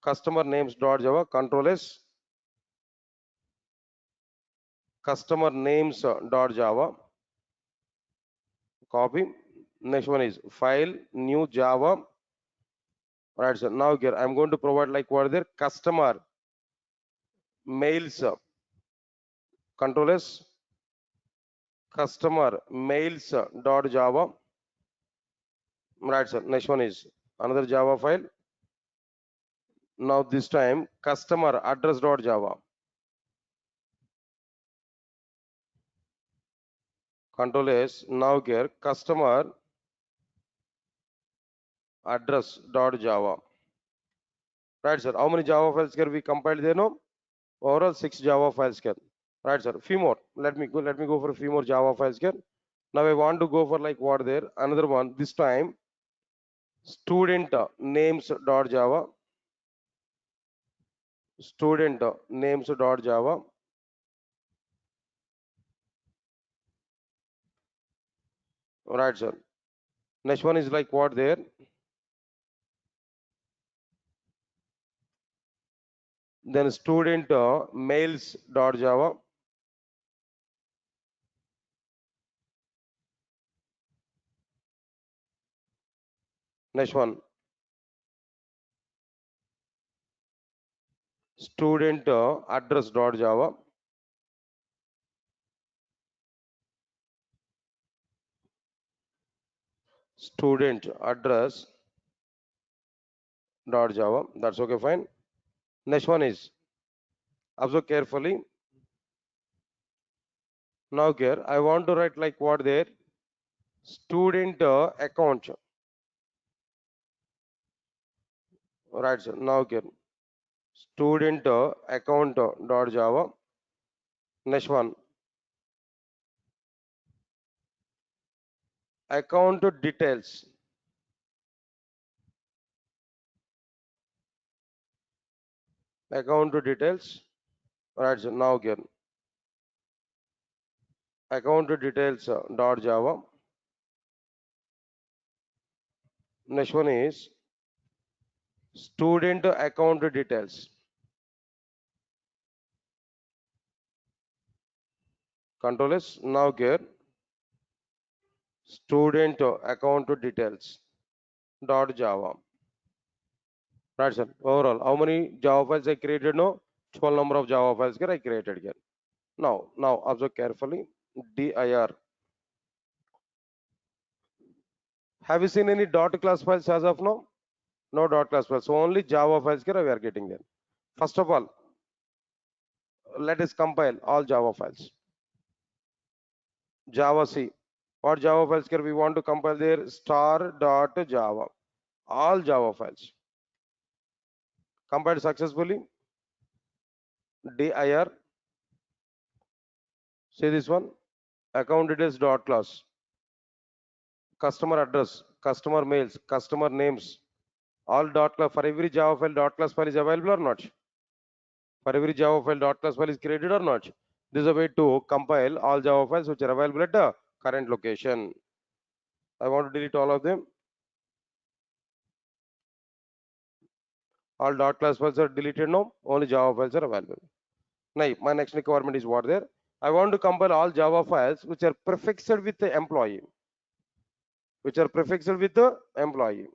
Customer names dot Java. Control S. Customer names dot Java. Copy. Next one is file new Java. Right, sir. Now here I'm going to provide like what there customer mails. Control S. Customer mails dot Java. Right, sir. Next one is another Java file. Now this time customer address dot Java. Control S. Now here customer address dot Java. Right, sir. How many Java files can we compile there? No, overall 6 Java files can. Right, sir. Few more. Let me go for a few more Java files here. Now I want to go for like what there. Another one. This time student names dot Java. Student names dot Java. Right, sir. Next one is like what there. Then student mails dot Java. Next one student address dot Java. Student address dot Java. That's okay, fine. Next one is observe carefully. Now here I want to write like what there student account. Right, sir. Now here student account dot Java. Next one account details. Account details. Right, sir. Now here account details dot Java. Next one is student account details. Control S. Now here student account details dot Java. Right, sir. Overall, how many Java files I created? No, 12 number of Java files here I created here. Now observe carefully. dir. Have you seen any dot class files as of now? No dot class files. So only Java files here we are getting there. First of all, let us compile all Java files. Java C. What Java files here we want to compile there? Star dot Java. All Java files. Compiled successfully. dir. See this one, account details dot class, customer address, customer mails, customer names, all dot class. For every Java file, dot class file is available or not? For every Java file, dot class file is created or not? This is a way to compile all Java files which are available at the current location. I want to delete all of them. All dot class files are deleted now. Only Java files are available. Now, my next requirement is what there? I want to compile all Java files which are prefixed with the employee. Which are prefixed with the employee.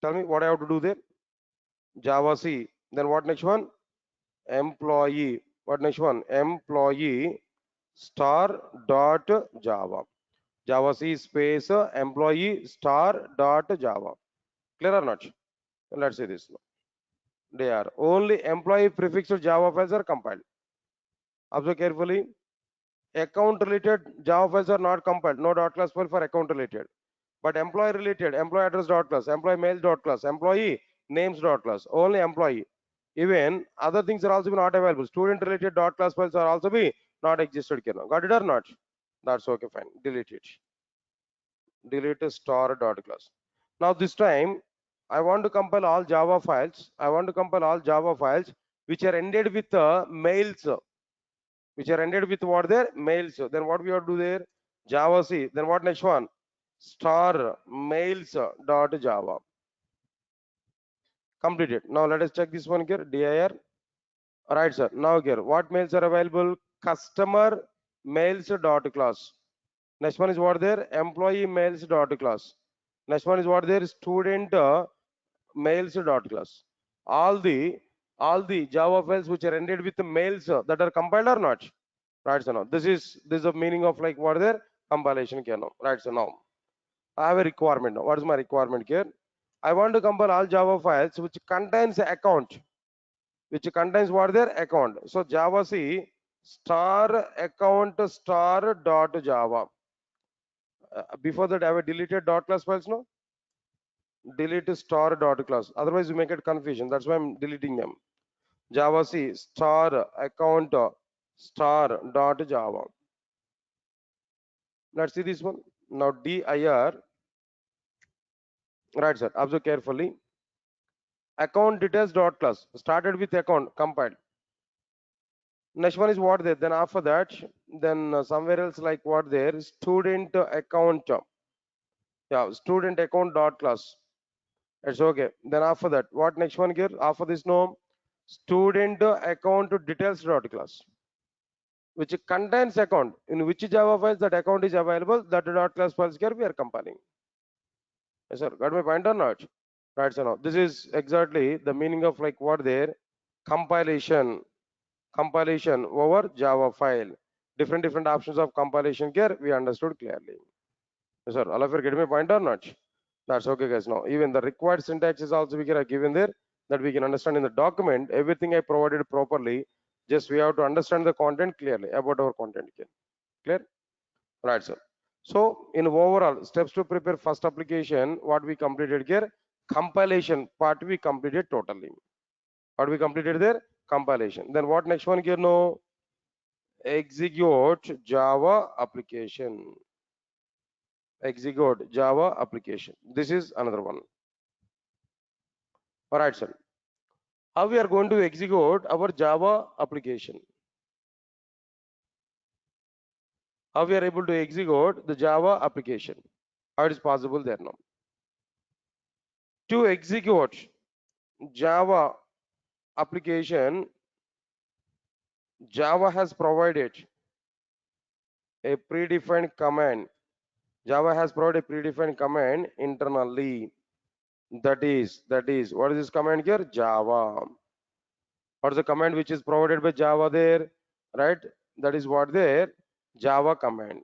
Tell me what I have to do there. Java C. Then what next one? Employee. What next one? Employee star dot Java. Java C space employee star dot Java. Clear or not? Let's see this. They are only employee prefixed Java files are compiled. Observe carefully. Account related Java files are not compiled. No dot class file for account related. But employee related, employee address dot class, employee mail dot class, employee names dot class, only employee. Even other things are also not available. Student related dot class files are also be not existed. Got it or not? That's okay, fine. Delete it. Delete star dot class. Now this time I want to compile all Java files. I want to compile all Java files which are ended with mails, which are ended with what there mails. Then what we have to do there? Java C. Then what next one? Star mails dot Java. Completed. Now let us check this one here. dir. Right, sir. Now here, what mails are available? Customer mails dot class. Next one is what there? Employee mails dot class. Next one is what there? Student mails dot class. All the Java files which are ended with mails that are compiled or not? Right, so now this is the meaning of like what there compilation here now. Right, so now I have a requirement now. What is my requirement here? I want to compile all Java files which contains account, which contains what their account. So Java C star account star dot Java. Before that, I have a deleted dot class files now. Delete star dot class. Otherwise, you make it confusion. That's why I'm deleting them. Java C star account star dot Java. Let's see this one. Now dir. Right, sir. Observe carefully. Account details dot class started with account compiled. Next one is what there. Then after that, then somewhere else like what there student account. Yeah, student account dot class. It's okay. Then after that, what next one here? After this, no student account details dot class, which contains account in which Java files that account is available. That dot class files here we are compiling. Yes, sir. Got my point or not? Right. So now this is exactly the meaning of like what there compilation over Java file. Different options of compilation here we understood clearly. Yes, sir. All of you get my point or not? That's okay, guys. Now even the required syntax is also we are given there that we can understand in the document. Everything I provided properly. Just we have to understand the content clearly about our content here. Clear? Right, sir. So in overall steps to prepare first application, what we completed here, compilation part we completed totally. What we completed there, compilation. Then what next one here? No, execute Java application. Execute Java application. This is another one. All right, sir. How we are going to execute our Java application? How we are able to execute the Java application? How it is possible there now? To execute Java application, Java has provided a predefined command. Java has provided a predefined command internally. That is what is this command here? Java. What is the command which is provided by Java there? Right? That is what there? Java command.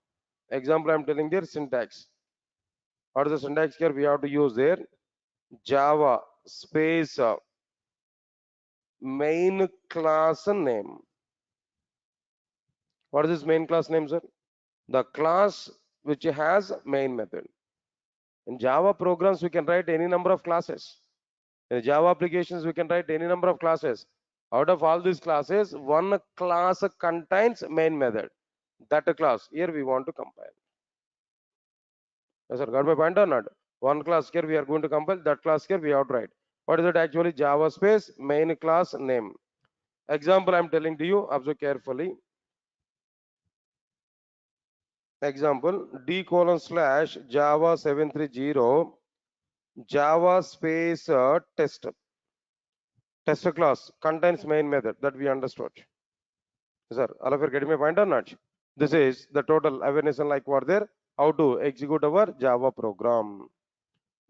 Example, I'm telling there syntax. What is the syntax here? We have to use there Java space main class name. What is this main class name, sir? The class which has main method. In Java programs, we can write any number of classes. In Java applications, we can write any number of classes. Out of all these classes, one class contains main method. That class here we want to compile. Yes, sir. Got my point or not? One class here we are going to compile. That class here we have to write. What is it actually? Java space main class name. Example I am telling to you. Observe carefully. Example d:/ Java 730 Java space test class contains main method that we understood. Sir, all of you are getting my point or not? This is the total awareness and like what there, how to execute our Java program.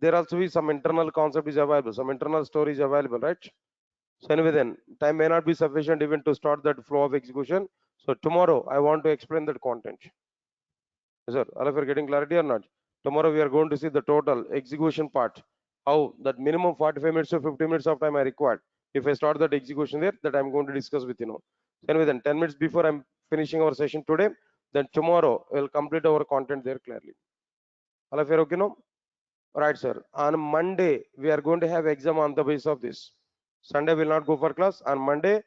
There also is some internal concept is available, some internal story is available, right? So anyway then, time may not be sufficient even to start that flow of execution. So tomorrow I want to explain that content. Sir, all of you are getting clarity or not? Tomorrow we are going to see the total execution part. How that minimum 45 minutes to 50 minutes of time I required. If I start that execution there, that I'm going to discuss with you now. So anyway, then 10 minutes before I'm finishing our session today, then tomorrow we'll complete our content there clearly. All of you are okay now? Right, sir. On Monday, we are going to have exam on the basis of this. Sunday will not go for class. On Monday,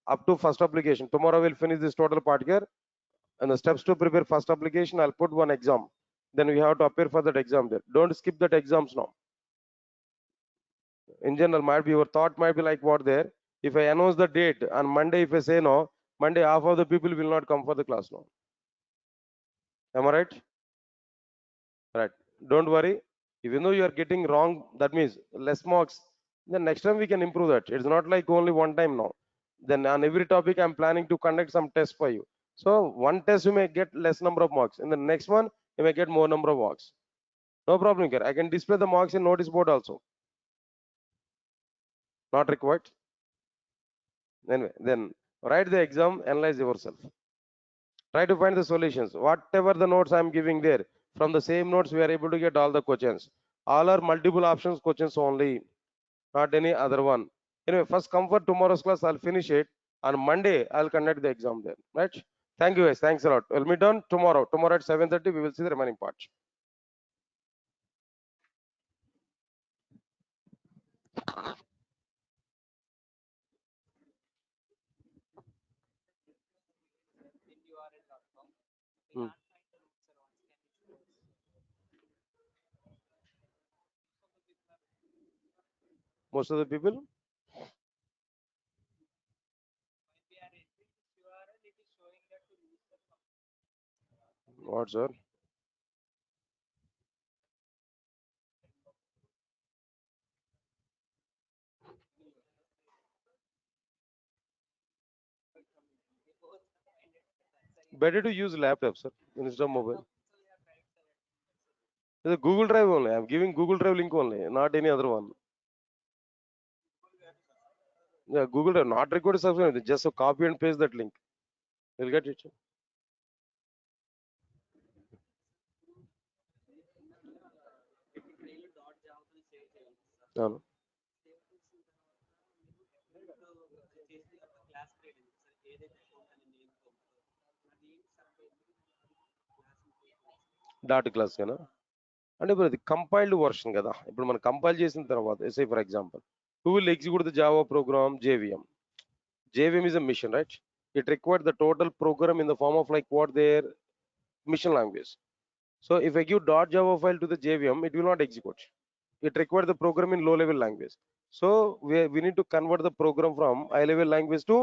up to first application. Tomorrow we'll finish this total part here. And the steps to prepare first application, I'll put one exam. Then we have to appear for that exam there. Don't skip that exams now. In general, might be your thought might be like what there. If I announce the date on Monday, if I say no, Monday half of the people will not come for the class now. Am I right? Right. Don't worry. Even though you are getting wrong, that means less marks. Then next time we can improve that. It's not like only one time now. Then on every topic, I'm planning to conduct some tests for you. So one test you may get less number of marks. In the next one, you may get more number of marks. No problem here. I can display the marks in notice board also. Not required. Anyway, then write the exam, analyze yourself. Try to find the solutions. Whatever the notes I'm giving there, from the same notes we are able to get all the questions. All are multiple options questions only, not any other one. Anyway, first come for tomorrow's class. I'll finish it. On Monday, I'll conduct the exam there. Right? Thank you guys. Thanks a lot. We'll meet on tomorrow. Tomorrow at 7:30, we will see the remaining parts. Hmm. Most of the people, what sir? Better to use laptop, sir, instead of mobile. The Google Drive only. I'm giving Google Drive link only, not any other one. Yeah, Google Drive, not required to subscribe. Just so copy and paste that link. You'll get it. No, dot class కదా అంటే ఇప్పుడు అది compiled version కదా ఇప్పుడు మనం compile చేసిన తర్వాత say for example who will execute the Java program JVM. JVM is a mission, right? It required the total program in the form of like what their mission language. So if I give .java file to the JVM, it will not execute. It required the program in low level language. So we need to convert the program from high level language to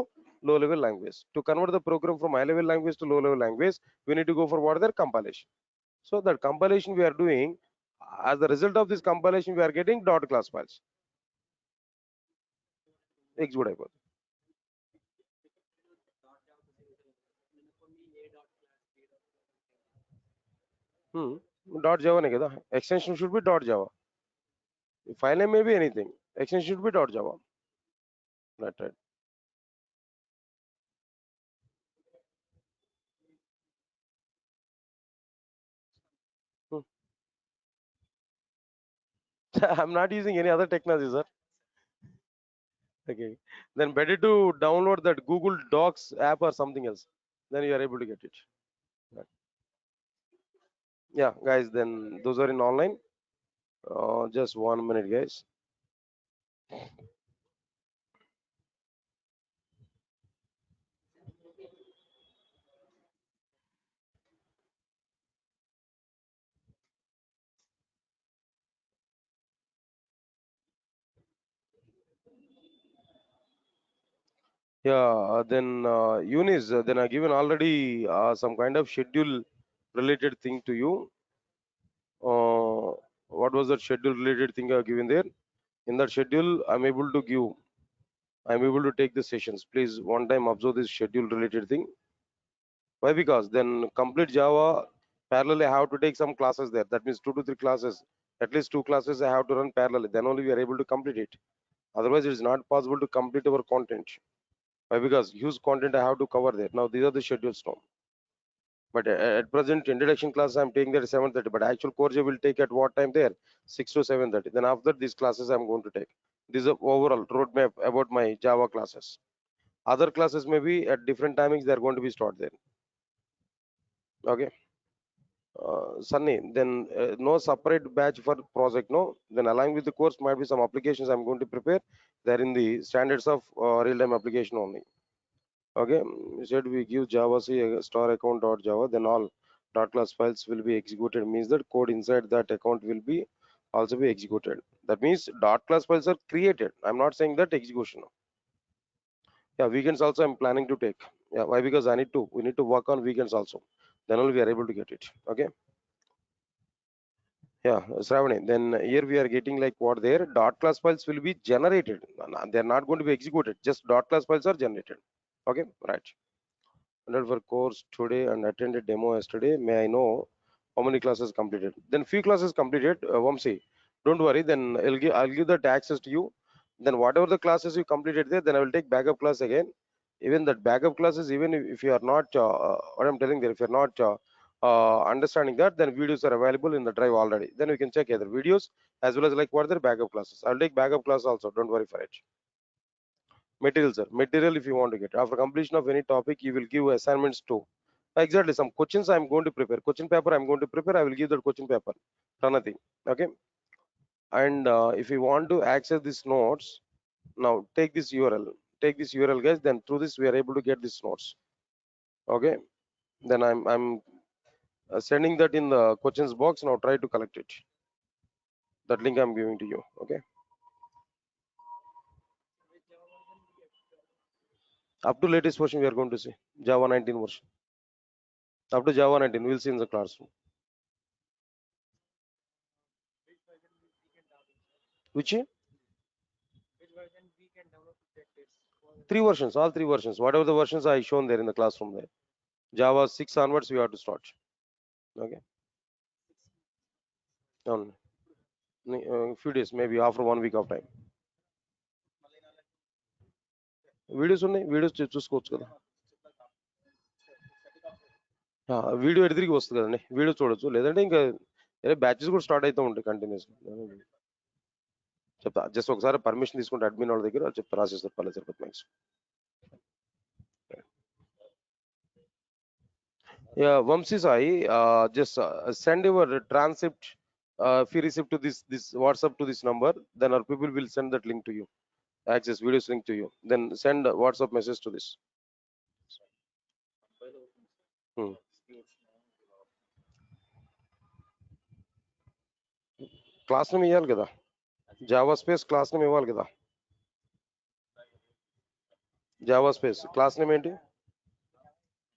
low level language. To convert the program from high level language to low level language, we need to go for what their compilation. So that compilation we are doing, as the result of this compilation, we are getting dot class files. Execute అయిపోతుంది. Dot Java ne kada. Extension should be dot Java. File name may be anything. Extension should be dot Java. Right, right. Hmm. I'm not using any other technology, sir. Okay. Then better to download that Google Docs app or something else. Then you are able to get it. Right. Yeah, guys. Then those are in online. Just 1 minute, guys. Yeah, then Eunice, then I given already some kind of schedule related thing to you. What was that schedule related thing I given there? In that schedule, I'm able to take the sessions. Please one time observe this schedule related thing. Why? Because then complete Java parallelly I have to take some classes there. That means 2 to 3 classes. At least 2 classes I have to run parallelly. Then only we are able to complete it. Otherwise, it is not possible to complete our content. Why? Because huge content I have to cover there. Now these are the schedules now. But at present, introduction class I'm taking there at 7:30. But actual course I will take at what time there? 6 to 7:30. Then after these classes I'm going to take. This is a overall roadmap about my Java classes. Other classes may be at different timings. They are going to be start there. Okay. Sunny, then no separate batch for project, no. Then along with the course might be some applications I'm going to prepare. They're in the standards of real-time application only. Okay, said we give Java say a star account dot Java, then all dot class files will be executed. Means that code inside that account will be also be executed. That means dot class files are created. I'm not saying that execution. Yeah, weekends also I'm planning to take. Yeah, why? Because we need to work on weekends also. Then only we are able to get it. Okay. Yeah, Shravani. Then here we are getting like what there dot class files will be generated. They're not going to be executed. Just dot class files are generated. Okay, right. Enrolled for course today and attended demo yesterday. May I know how many classes completed? Then few classes completed. Vamsi, don't worry. Then I'll give that access to you. Then whatever the classes you completed there, then I will take backup class again. Even that backup classes, even if you are not, what I'm telling there, if you're not understanding that, then videos are available in the drive already. Then we can check either videos as well as like what are the backup classes. I'll take backup class also. Don't worry for it. Material, sir. Material, if you want to get after completion of any topic, you will give assignments too. Exactly, some questions I'm going to prepare. Question paper I'm going to prepare. I will give that question paper. Nothing. Okay. And if you want to access these notes, now take this URL. Take this URL, guys. Then through this we are able to get these notes. Okay. Then I'm sending that in the questions box. Now try to collect it. That link I'm giving to you. Okay. Up to latest version we are going to see Java 19 version. Up to Java 19, we'll see in the classroom. Which? Three versions, all three versions. Whatever the versions I shown there in the classroom there. Java 6 onwards, we have to start. Okay. Few days, maybe after 1 week of time. Videos ఉన్నాయి videos చూసుకోవచ్చు కదా video ఎటు తిరిగి వస్తుంది కదండి video చూడొచ్చు లేదంటే ఇంకా వేరే బ్యాచెస్ కూడా స్టార్ట్ అవుతూ ఉంటాయి కంటిన్యూస్ చెప్తా జస్ట్ ఒకసారి పర్మిషన్ తీసుకుంటే అడ్మిన్ వాళ్ళ దగ్గర చెప్తా రాసేస్తారు పల్లె Tirupati max Yeah, Vamsi Sai, just send your transcript if you receive to this WhatsApp to this number, then our people will send that link to you, access videos link to you. Then send a WhatsApp message to this. Hmm. Class name ఇవ్వాలి కదా Java space class name ఇవ్వాలి కదా Java space class name ఏంటి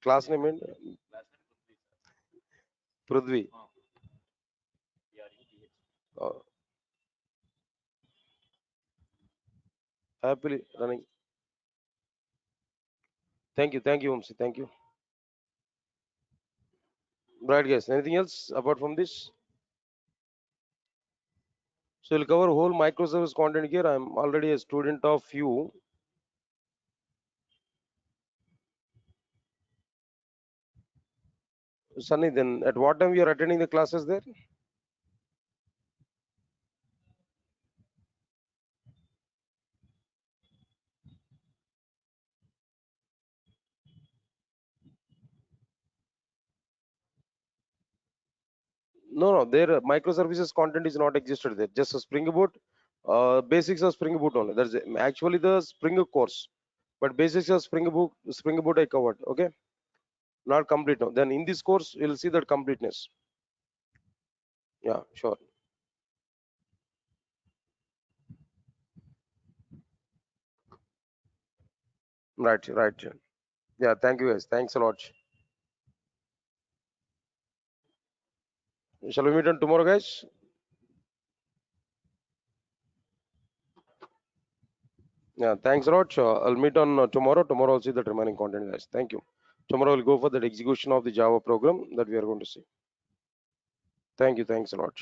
class name ఏంటి Prithvi happily running thank you Vamsi thank you bright guys anything else apart from this so we'll cover whole microservice content here. I'm already a student of you. Sunny, then at what time you are attending the classes there? No, their microservices content is not existed there. Just a Spring Boot, basics of Spring Boot only. That's actually the Spring course, but basics of Spring Boot I covered. Okay, not complete now. Then in this course, you'll see that completeness. Yeah, sure. Right, right. Yeah, thank you guys. Thanks a lot. Shall we meet on tomorrow, guys? Yeah, thanks a lot. I'll meet on tomorrow. Tomorrow I'll see the remaining content, guys. Thank you. Tomorrow we'll go for the execution of the Java program that we are going to see. Thank you. Thanks a lot.